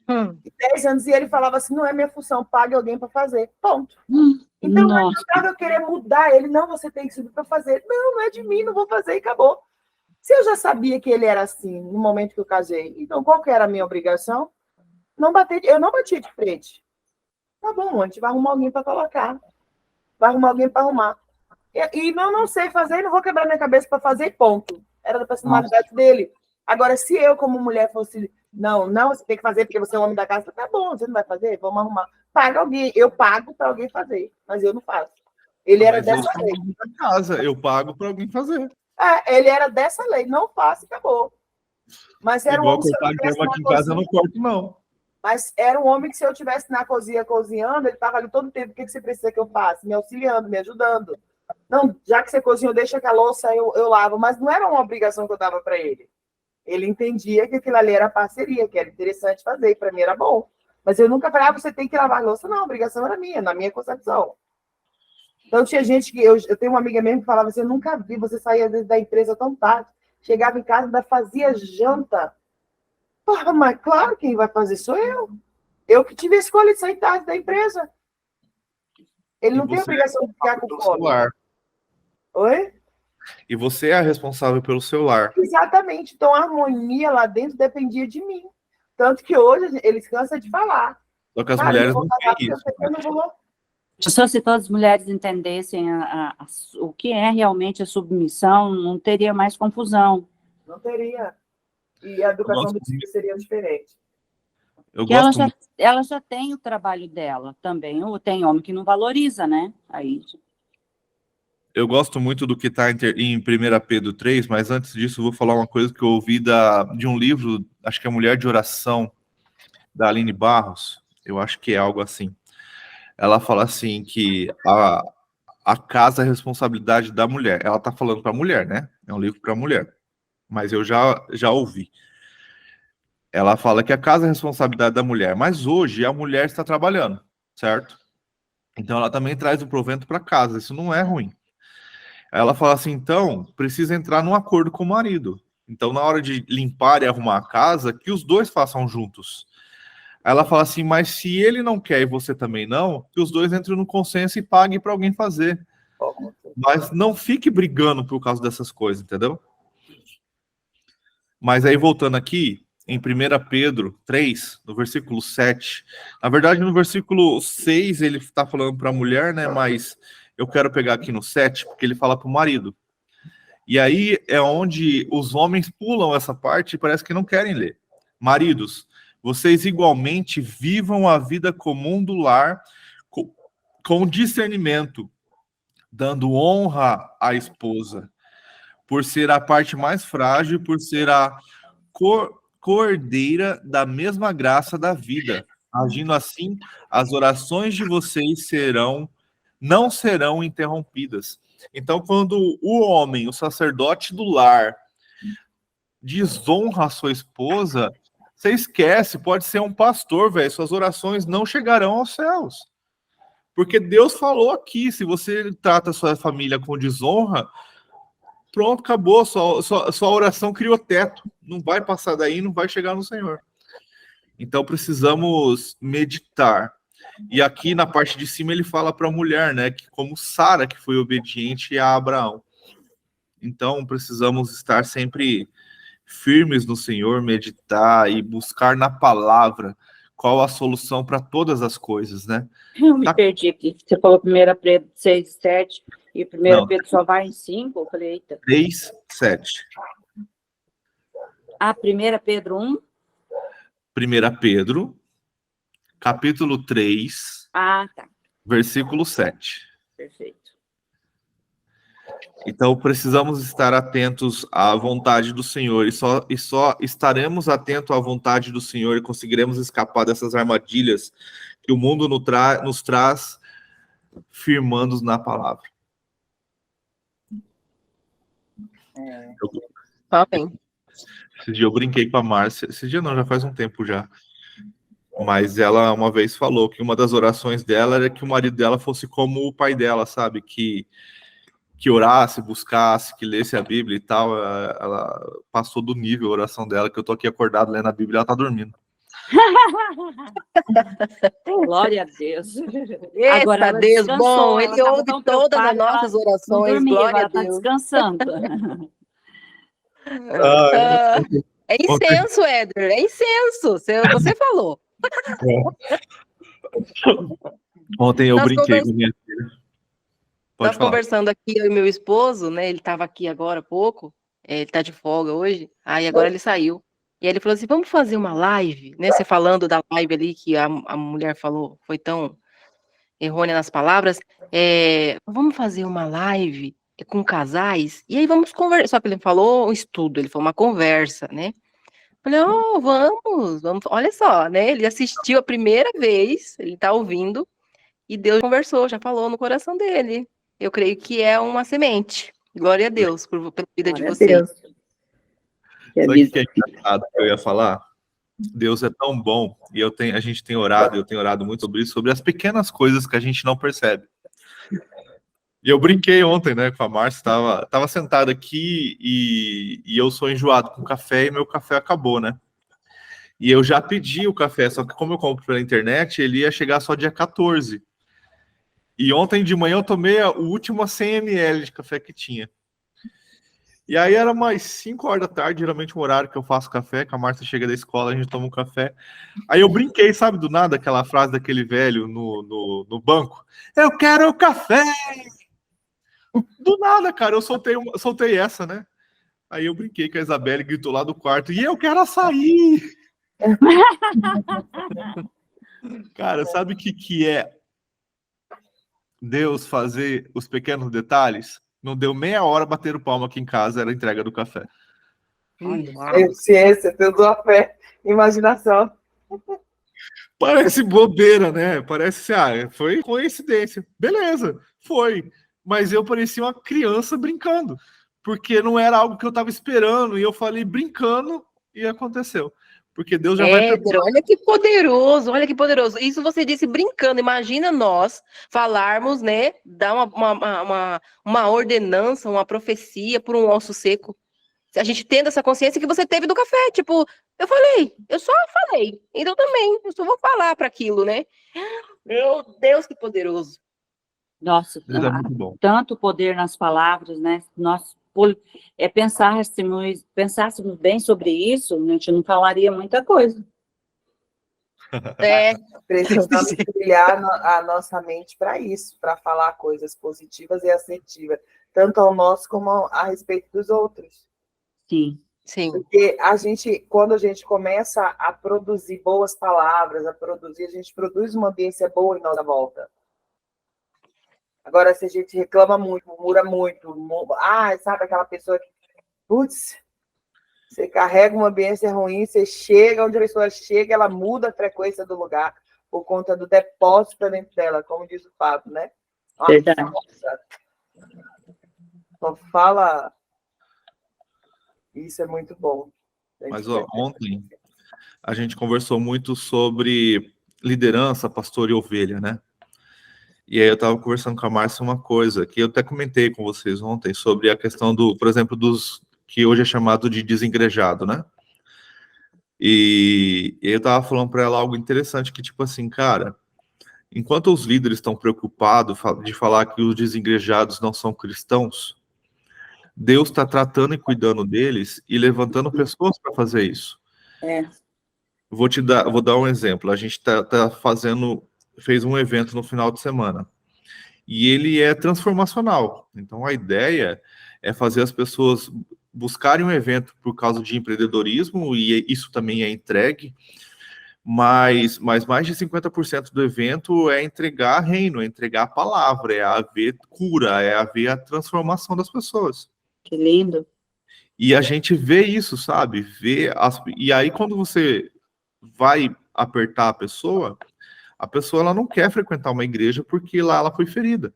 10 anos, e ele falava assim, não é minha função, pague alguém para fazer. Ponto. Então, não adiantava eu querer mudar ele, não, você tem que subir para fazer. Não é de mim, não vou fazer, e acabou. Se eu já sabia que ele era assim, no momento que eu casei, então qual que era a minha obrigação? Eu não batia de frente. Tá bom, a gente vai arrumar alguém para colocar. Vai arrumar alguém para arrumar. E não sei fazer, não vou quebrar minha cabeça para fazer, ponto. Era da personalidade dele. Agora, se eu, como mulher, fosse... Não, você tem que fazer porque você é o homem da casa. Tá bom, você não vai fazer? Vamos arrumar. Paga alguém. Eu pago para alguém fazer, mas eu não faço. Ele era dessa lei. Casa, eu pago para alguém fazer. Ele era dessa lei. Não faço, acabou. Mas era igual um homem cortar grama aqui em casa, eu não corto, não. Mas era um homem que, se eu estivesse na cozinha cozinhando, ele estava ali todo o tempo. O que você precisa que eu faça? Me auxiliando, me ajudando. Não, já que você cozinhou, deixa que a louça eu lavo. Mas não era uma obrigação que eu dava para ele. Ele entendia que aquilo ali era parceria, que era interessante fazer, e para mim era bom. Mas eu nunca falei, você tem que lavar a louça. Não, a obrigação era minha, na minha concepção. Então tinha gente que... Eu tenho uma amiga mesmo que falava assim, eu nunca vi você sair às vezes da empresa tão tarde. Chegava em casa, ainda fazia janta. Porra, mas claro, quem vai fazer sou eu. Eu que tive a escolha de sair tarde da empresa. Ele não tem obrigação de ficar com fome. Oi? E você é a responsável pelo seu lar. Exatamente. Então, a harmonia lá dentro dependia de mim. Tanto que hoje eles cansam de falar. Só que as mulheres não têm isso. Só se todas as mulheres entendessem o que é realmente a submissão, não teria mais confusão. Não teria. E a educação dos filhos seria diferente. Ela já tem o trabalho dela também. Tem homem que não valoriza, né? Aí... Eu gosto muito do que está em 1 Pedro 3, mas antes disso eu vou falar uma coisa que eu ouvi de um livro, acho que é Mulher de Oração, da Aline Barros, eu acho que é algo assim. Ela fala assim que a casa é a responsabilidade da mulher. Ela está falando para a mulher, né? É um livro para a mulher. Mas eu já ouvi. Ela fala que a casa é a responsabilidade da mulher, mas hoje a mulher está trabalhando, certo? Então ela também traz o provento para casa, isso não é ruim. Aí ela fala assim, então, precisa entrar num acordo com o marido. Então, na hora de limpar e arrumar a casa, que os dois façam juntos. Aí ela fala assim, mas se ele não quer e você também não, que os dois entrem no consenso e paguem para alguém fazer. Mas não fique brigando por causa dessas coisas, entendeu? Mas aí, voltando aqui, em 1 Pedro 3, no versículo 7, na verdade, no versículo 6, ele está falando para a mulher, né? Mas eu quero pegar aqui no 7, porque ele fala para o marido. E aí é onde os homens pulam essa parte e parece que não querem ler. Maridos, vocês igualmente vivam a vida comum do lar com discernimento, dando honra à esposa, por ser a parte mais frágil, por ser a cordeira da mesma graça da vida. Agindo assim, as orações de vocês não serão interrompidas. Então, quando o homem, o sacerdote do lar, desonra a sua esposa, você esquece, pode ser um pastor, velho, suas orações não chegarão aos céus. Porque Deus falou aqui, se você trata a sua família com desonra, pronto, acabou, sua oração criou teto, não vai passar daí, não vai chegar no Senhor. Então precisamos meditar. E aqui na parte de cima ele fala para a mulher, né, que como Sara, que foi obediente a Abraão. Então precisamos estar sempre firmes no Senhor, meditar e buscar na palavra qual a solução para todas as coisas, né? Eu me perdi aqui. Você falou 1 Pedro 6, 7, e 1 Pedro só vai em 5. Eu falei, eita. 3, 7. 1 Pedro 1? 1 Pedro, capítulo 3, tá. versículo 7. Perfeito. Então, precisamos estar atentos à vontade do Senhor, e só estaremos atentos à vontade do Senhor e conseguiremos escapar dessas armadilhas que o mundo nos traz firmando na palavra. Amém. Esse dia eu brinquei com a Márcia, esse dia não, já faz um tempo já, mas ela uma vez falou que uma das orações dela era que o marido dela fosse como o pai dela, sabe, que orasse, buscasse, que lesse a Bíblia e tal. Ela passou do nível a oração dela, que eu tô aqui acordado lendo a Bíblia, ela tá dormindo. Glória a Deus. Eita, Agora ela Deus descansou, bom, ela Ele tava ouve tão todas as preocupada, nossas ela não orações, dormia, glória a agora está Deus. descansando. Ah, é incenso, Éder, é incenso, você falou. Ontem eu Nós brinquei com minha filha. Nós conversando aqui, eu e meu esposo, né? Ele estava aqui agora há pouco, ele está de folga hoje, aí agora ele saiu. E aí ele falou assim, vamos fazer uma live, né? Você falando da live ali, que a mulher falou, foi tão errônea nas palavras, vamos fazer uma live com casais, e aí vamos conversar, só que ele falou um estudo, ele falou uma conversa, né? Falei, vamos, olha só, né? Ele assistiu a primeira vez, ele está ouvindo, e Deus conversou, já falou no coração dele. Eu creio que é uma semente. Glória a Deus pela vida de vocês. Sabe o que é engraçado que eu ia falar? Deus é tão bom, e a gente tem orado, eu tenho orado muito sobre isso, sobre as pequenas coisas que a gente não percebe. E eu brinquei ontem, né, com a Márcia, tava sentado aqui e eu sou enjoado com café e meu café acabou, né? E eu já pedi o café, só que como eu compro pela internet, ele ia chegar só dia 14. E ontem de manhã eu tomei o último 100 ml de café que tinha. E aí era mais 5 horas da tarde, geralmente um horário que eu faço café, que a Márcia chega da escola, a gente toma um café. Aí eu brinquei, sabe, do nada, aquela frase daquele velho no banco. Eu quero café! Do nada, cara, eu soltei essa, né? Aí eu brinquei com a Isabelle, gritou lá do quarto, e eu quero açaí! Cara, sabe o que é Deus fazer os pequenos detalhes? Não deu meia hora bater o palmo aqui em casa, era a entrega do café. Ciência, tudo a fé, imaginação. Parece bobeira, né? Parece, foi coincidência. Beleza, foi. Mas eu parecia uma criança brincando, porque não era algo que eu estava esperando, e eu falei brincando e aconteceu. porque Deus já vai Éder, olha que poderoso, olha que poderoso. Isso você disse brincando. Imagina nós falarmos, né? Dar uma ordenança, uma profecia por um osso seco. Se a gente tendo essa consciência que você teve do café, tipo, eu só falei. Então também, eu só vou falar para aquilo, né? Meu Deus, que poderoso. Nossa, Deus é muito bom. tanto poder nas palavras, né? Nós pensássemos bem sobre isso, a gente não falaria muita coisa. É, Precisamos trilhar a nossa mente para isso, para falar coisas positivas e assertivas, tanto ao nosso como a respeito dos outros. Sim. sim. Porque quando a gente começa a produzir boas palavras, a gente produz uma ambiência boa em nossa volta. Agora, se a gente reclama muito, murmura muito, sabe aquela pessoa que, putz, você carrega uma ambiência ruim, você chega, onde a pessoa chega, ela muda a frequência do lugar por conta do depósito dentro dela, como diz o Fábio, né? Verdade. Nossa. Só fala... Isso é muito bom. Mas ontem a gente conversou muito sobre liderança, pastor e ovelha, né? E aí eu estava conversando com a Márcia uma coisa que eu até comentei com vocês ontem sobre a questão por exemplo, dos que hoje é chamado de desengrejado, né? E eu estava falando para ela algo interessante que, tipo assim, cara, enquanto os líderes estão preocupados de falar que os desengrejados não são cristãos, Deus está tratando e cuidando deles e levantando pessoas para fazer isso. Vou dar um exemplo. A gente fez um evento no final de semana e ele é transformacional. Então a ideia é fazer as pessoas buscarem um evento por causa de empreendedorismo, e isso também é entregue, mas mais de 50% do evento é entregar reino, é entregar a palavra, é haver cura, é haver a transformação das pessoas. Que lindo. E a gente vê isso, sabe? E aí quando você vai apertar a pessoa ela não quer frequentar uma igreja porque lá ela foi ferida.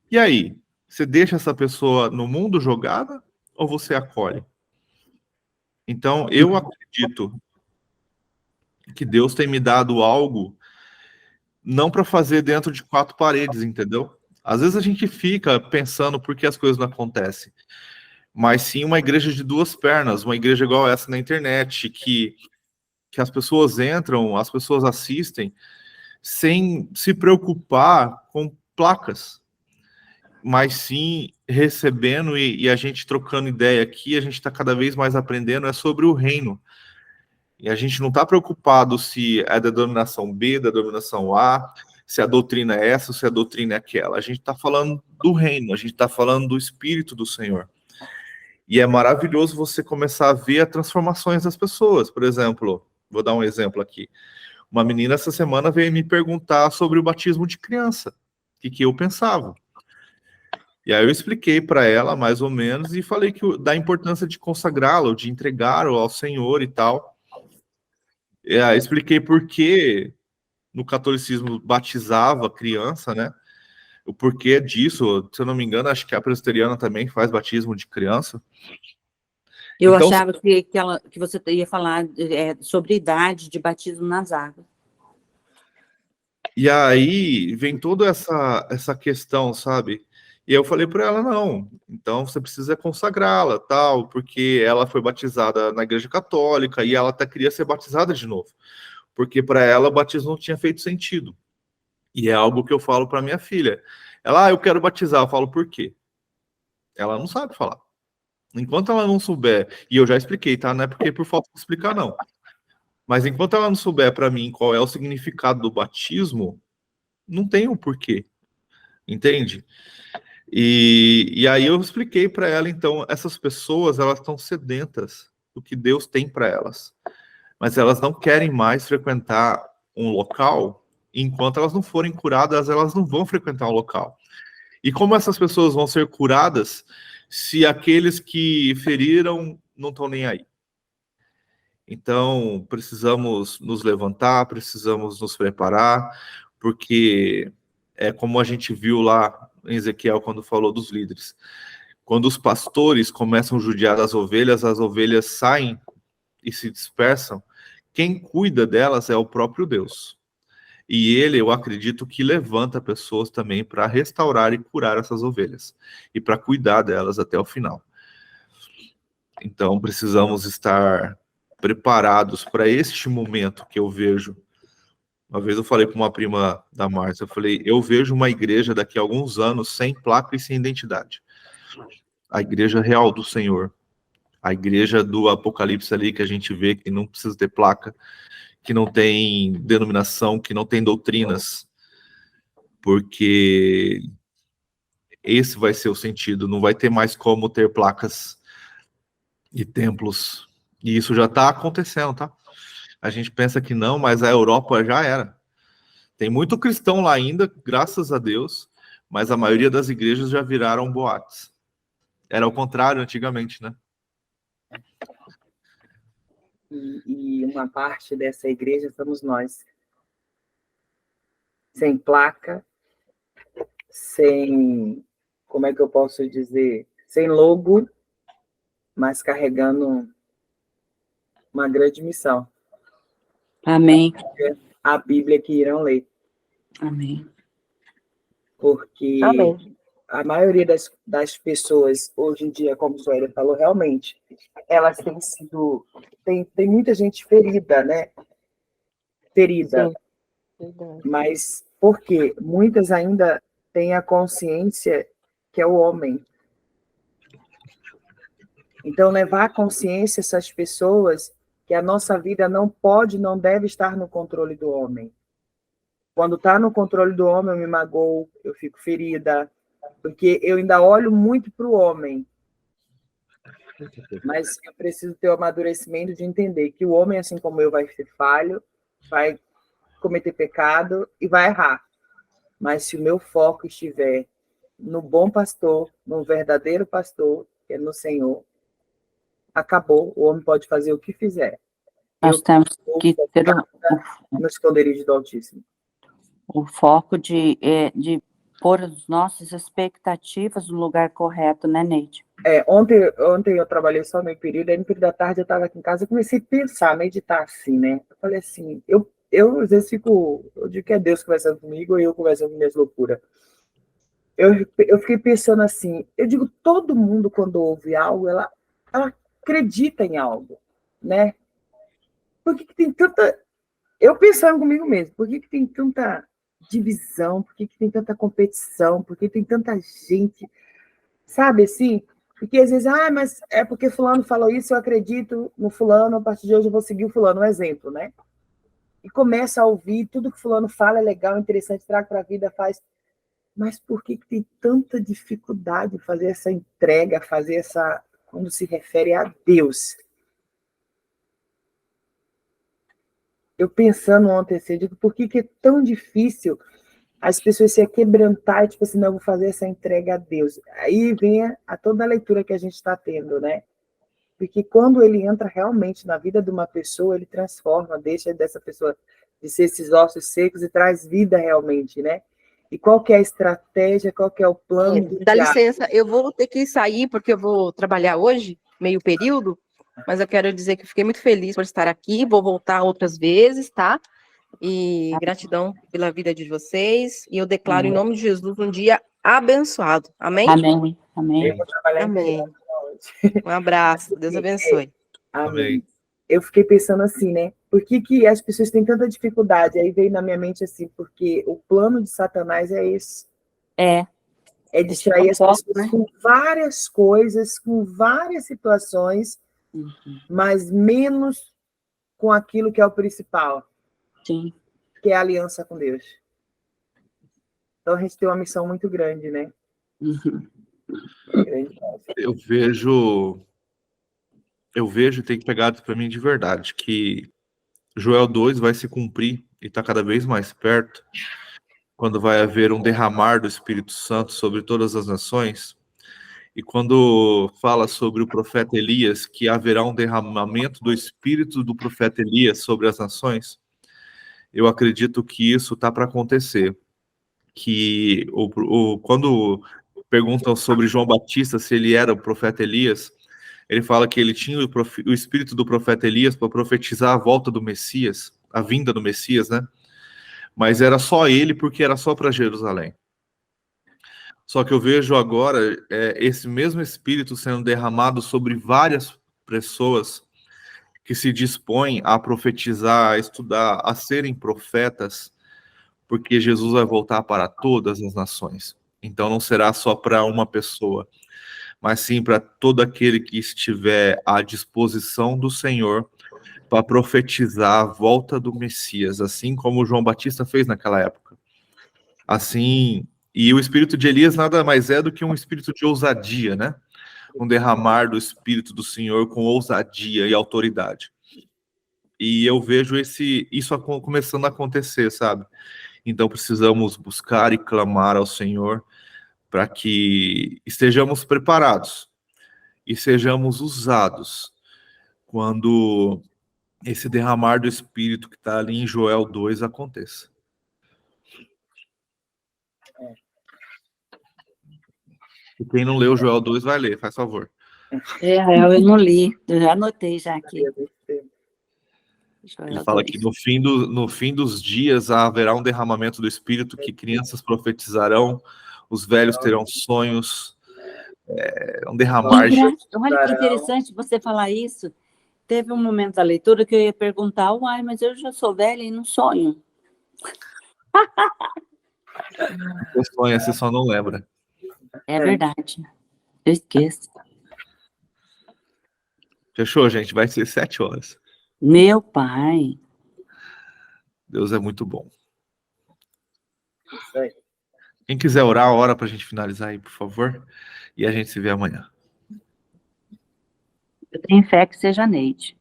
E aí, você deixa essa pessoa no mundo jogada ou você acolhe? Então, eu acredito que Deus tem me dado algo não para fazer dentro de 4 paredes, entendeu? Às vezes a gente fica pensando por que as coisas não acontecem, mas sim uma igreja de 2 pernas, uma igreja igual essa na internet, que as pessoas entram, as pessoas assistem, sem se preocupar com placas, mas sim recebendo e a gente trocando ideia aqui, a gente está cada vez mais aprendendo sobre o reino. E a gente não está preocupado se é da denominação B, da denominação A, se a doutrina é essa, se a doutrina é aquela. A gente está falando do reino, a gente está falando do Espírito do Senhor. E é maravilhoso você começar a ver as transformações das pessoas. Por exemplo, vou dar um exemplo aqui. Uma menina essa semana veio me perguntar sobre o batismo de criança, o que eu pensava. E aí eu expliquei para ela, mais ou menos, e falei da importância de consagrá-lo, de entregá-lo ao Senhor e tal. E aí expliquei por que no catolicismo batizava criança, né? O porquê disso, se eu não me engano, acho que a presbiteriana também faz batismo de criança. Eu Então, achava que você ia falar sobre idade de batismo nas águas. E aí vem toda essa questão, sabe? E eu falei para ela, não, então você precisa consagrá-la, tal, porque ela foi batizada na igreja católica e ela até queria ser batizada de novo, porque para ela o batismo não tinha feito sentido. E é algo que eu falo para minha filha. Ela, eu quero batizar, eu falo, por quê? Ela não sabe falar. Enquanto ela não souber, e eu já expliquei, tá? Não é porque por falta de explicar, não. Mas enquanto ela não souber para mim qual é o significado do batismo, não tem o porquê. Entende? E aí eu expliquei para ela, então, essas pessoas, elas estão sedentas do que Deus tem para elas. Mas elas não querem mais frequentar um local, enquanto elas não forem curadas, elas não vão frequentar um local. E como essas pessoas vão ser curadas se aqueles que feriram não estão nem aí? Então, precisamos nos levantar, precisamos nos preparar, porque é como a gente viu lá em Ezequiel quando falou dos líderes. Quando os pastores começam a judiar das ovelhas, as ovelhas saem e se dispersam, quem cuida delas é o próprio Deus. E ele, eu acredito que levanta pessoas também para restaurar e curar essas ovelhas e para cuidar delas até o final. Então, precisamos estar preparados para este momento que eu vejo. Uma vez eu falei com uma prima da Márcia, eu falei, eu vejo uma igreja daqui a alguns anos sem placa e sem identidade. A igreja real do Senhor. A igreja do Apocalipse ali, que a gente vê que não precisa ter placa, que não tem denominação, que não tem doutrinas, porque esse vai ser o sentido, não vai ter mais como ter placas e templos, e isso já está acontecendo, tá? A gente pensa que não, mas a Europa já era. Tem muito cristão lá ainda, graças a Deus, mas a maioria das igrejas já viraram boates. Era o contrário antigamente, né? E uma parte dessa igreja somos nós. Sem placa, sem, como é que eu posso dizer, sem logo, mas carregando uma grande missão. Amém. A Bíblia que irão ler. Amém. Porque Amém. a maioria das pessoas, hoje em dia, como o Joelha falou, realmente, elas têm sido... Tem muita gente ferida, né? Ferida. Sim, verdade. Mas por quê? Muitas ainda têm a consciência que é o homem. Então, levar a consciência essas pessoas que a nossa vida não pode, não deve estar no controle do homem. Quando está no controle do homem, eu me magoo, eu fico ferida, porque eu ainda olho muito para o homem. Mas eu preciso ter o amadurecimento de entender que o homem, assim como eu, vai ser falho, vai cometer pecado e vai errar. Mas se o meu foco estiver no bom pastor, no verdadeiro pastor, que é no Senhor, acabou, o homem pode fazer o que fizer. Nós temos que ter No esconderijo do Altíssimo. o foco de pôr as nossas expectativas no lugar correto, né, Neide? Ontem eu trabalhei só meio período, aí no período da tarde eu estava aqui em casa e comecei a pensar, meditar assim, né? Eu falei assim, eu às vezes eu digo que é Deus conversando comigo ou eu conversando com minhas loucuras. Eu fiquei pensando assim, eu digo, todo mundo quando ouve algo, ela acredita em algo, né? Por que tem tanta... Eu pensando comigo mesmo, por que tem tanta divisão, por que tem tanta competição, por que tem tanta gente, sabe assim? Porque às vezes, mas é porque fulano falou isso, eu acredito no fulano, a partir de hoje eu vou seguir o fulano, um exemplo, né? E começa a ouvir, tudo que fulano fala é legal, interessante, traga para a vida, faz... Mas por que tem tanta dificuldade em fazer essa entrega, fazer essa... quando se refere a Deus? Eu pensando ontem, assim, eu digo, por que é tão difícil as pessoas se quebrantar e, tipo assim, não, eu vou fazer essa entrega a Deus. Aí vem a toda a leitura que a gente está tendo, né? Porque quando ele entra realmente na vida de uma pessoa, ele transforma, deixa dessa pessoa de ser esses ossos secos e traz vida realmente, né? E qual que é a estratégia, qual que é o plano do Dá diabo? licença, eu vou ter que sair porque eu vou trabalhar hoje, meio período, mas eu quero dizer que eu fiquei muito feliz por estar aqui, vou voltar outras vezes, tá? E gratidão pela vida de vocês, e eu declaro em nome de Jesus um dia abençoado, amém? Amém. Amém. Eu vou trabalhar Amém. hoje. Um abraço, Deus abençoe. Amém. Eu fiquei pensando assim, né? Por que as pessoas têm tanta dificuldade? Aí veio na minha mente assim, porque o plano de Satanás é esse. É distrair as pessoas, né, com várias coisas, com várias situações, mas menos com aquilo que é o principal. Sim. Que é a aliança com Deus. Então a gente tem uma missão muito grande, né? Eu vejo e tem pegado para mim de verdade que Joel 2 vai se cumprir e está cada vez mais perto, quando vai haver um derramar do Espírito Santo sobre todas as nações. E quando fala sobre o profeta Elias, que haverá um derramamento do Espírito do profeta Elias sobre as nações, eu acredito que isso está para acontecer. Que quando perguntam sobre João Batista, se ele era o profeta Elias, ele fala que ele tinha o espírito do profeta Elias para profetizar a volta do Messias, a vinda do Messias, né? Mas era só ele, porque era só para Jerusalém. Só que eu vejo agora esse mesmo espírito sendo derramado sobre várias pessoas que se dispõem a profetizar, a estudar, a serem profetas, porque Jesus vai voltar para todas as nações. Então não será só para uma pessoa, mas sim para todo aquele que estiver à disposição do Senhor para profetizar a volta do Messias, assim como João Batista fez naquela época. Assim, e o espírito de Elias nada mais é do que um espírito de ousadia, né? Um derramar do espírito do Senhor com ousadia e autoridade. E eu vejo isso começando a acontecer, sabe? Então precisamos buscar e clamar ao Senhor para que estejamos preparados e sejamos usados quando esse derramar do Espírito que está ali em Joel 2 aconteça. E quem não leu Joel 2 vai ler, faz favor. Eu não li, eu já anotei já aqui. Ele fala que no fim dos dias haverá um derramamento do Espírito, que crianças profetizarão, os velhos terão sonhos, um derramar. Olha que interessante você falar isso. Teve um momento da leitura que eu ia perguntar, mas eu já sou velha e não sonho. Você sonha, você só não lembra. É verdade. Eu esqueço. Fechou, gente? Vai ser 7 horas. Meu pai. Deus é muito bom. Quem quiser orar, ora para a gente finalizar aí, por favor. E a gente se vê amanhã. Eu tenho fé que seja Neide.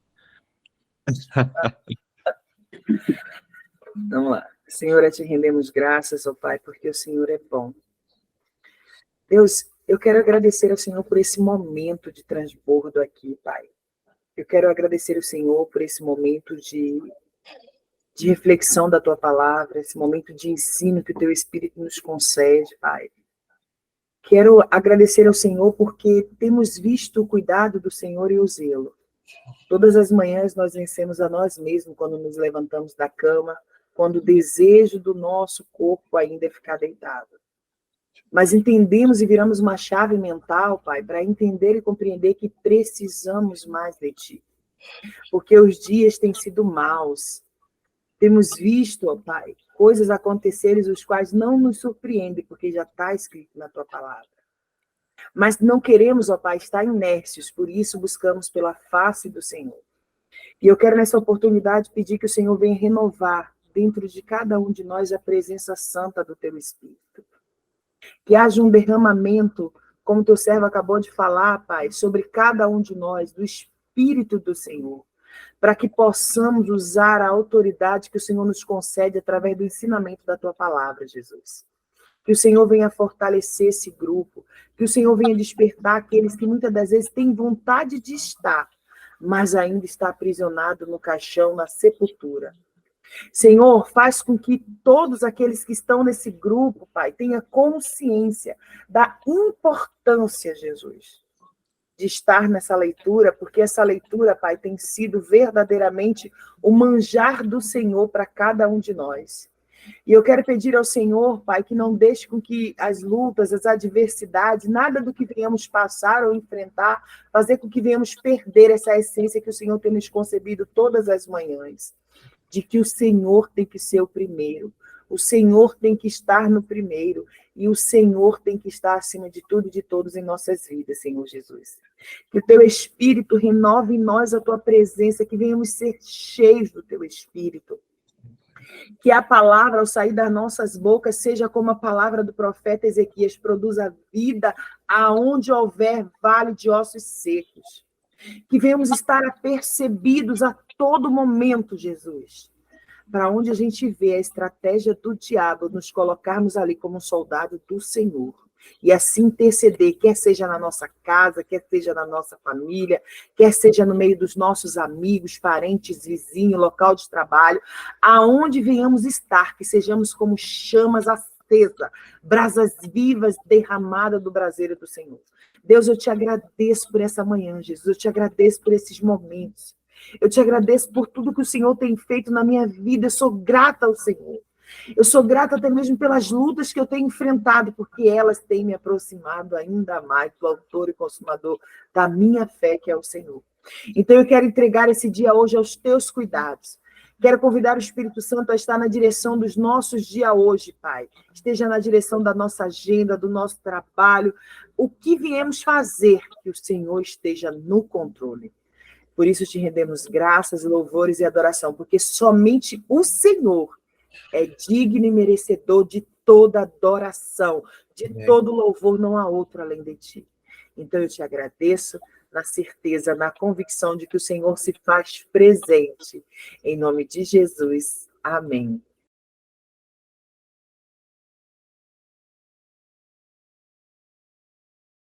Vamos lá. Senhor, te rendemos graças, ó Pai, porque o Senhor é bom. Deus, eu quero agradecer ao Senhor por esse momento de transbordo aqui, Pai. Eu quero agradecer ao Senhor por esse momento de reflexão da Tua palavra, esse momento de ensino que o Teu Espírito nos concede, Pai. Quero agradecer ao Senhor porque temos visto o cuidado do Senhor e o zelo. Todas as manhãs nós vencemos a nós mesmos quando nos levantamos da cama, quando o desejo do nosso corpo ainda é ficar deitado. Mas entendemos e viramos uma chave mental, Pai, para entender e compreender que precisamos mais de Ti. Porque os dias têm sido maus. Temos visto, ó Pai, coisas acontecerem os quais não nos surpreendem, porque já está escrito na Tua palavra. Mas não queremos, ó Pai, estar inércios, por isso buscamos pela face do Senhor. E eu quero nessa oportunidade pedir que o Senhor venha renovar dentro de cada um de nós a presença santa do Teu Espírito. Que haja um derramamento, como Teu servo acabou de falar, Pai, sobre cada um de nós, do Espírito do Senhor, para que possamos usar a autoridade que o Senhor nos concede através do ensinamento da Tua palavra, Jesus. Que o Senhor venha fortalecer esse grupo, que o Senhor venha despertar aqueles que muitas das vezes têm vontade de estar, mas ainda está aprisionado no caixão, na sepultura. Senhor, faz com que todos aqueles que estão nesse grupo, Pai, tenham consciência da importância, Jesus, de estar nessa leitura, porque essa leitura, Pai, tem sido verdadeiramente o manjar do Senhor para cada um de nós. E eu quero pedir ao Senhor, Pai, que não deixe com que as lutas, as adversidades, nada do que venhamos passar ou enfrentar, fazer com que venhamos perder essa essência que o Senhor tem nos concebido todas as manhãs. De que o Senhor tem que ser o primeiro, o Senhor tem que estar no primeiro, e o Senhor tem que estar acima de tudo e de todos em nossas vidas, Senhor Jesus. Que o Teu Espírito renove em nós a Tua presença, que venhamos ser cheios do Teu Espírito. Que a palavra, ao sair das nossas bocas, seja como a palavra do profeta Ezequias, produza vida aonde houver vale de ossos secos. Que venhamos estar apercebidos a todo momento, Jesus, para onde a gente vê a estratégia do diabo, nos colocarmos ali como um soldado do Senhor, e assim interceder, quer seja na nossa casa, quer seja na nossa família, quer seja no meio dos nossos amigos, parentes, vizinhos, local de trabalho, aonde venhamos estar, que sejamos como chamas certeza, brasas vivas derramadas do braseiro do Senhor. Deus, eu te agradeço por essa manhã, Jesus, eu te agradeço por esses momentos. Eu te agradeço por tudo que o Senhor tem feito na minha vida, eu sou grata ao Senhor. Eu sou grata até mesmo pelas lutas que eu tenho enfrentado, porque elas têm me aproximado ainda mais do autor e consumador da minha fé, que é o Senhor. Então eu quero entregar esse dia hoje aos teus cuidados. Quero convidar o Espírito Santo a estar na direção dos nossos dias hoje, Pai. Esteja na direção da nossa agenda, do nosso trabalho. O que viemos fazer, que o Senhor esteja no controle. Por isso te rendemos graças, louvores e adoração, porque somente o Senhor é digno e merecedor de toda adoração, de todo louvor, não há outro além de ti. Então eu te agradeço na certeza, na convicção de que o Senhor se faz presente. Em nome de Jesus. Amém.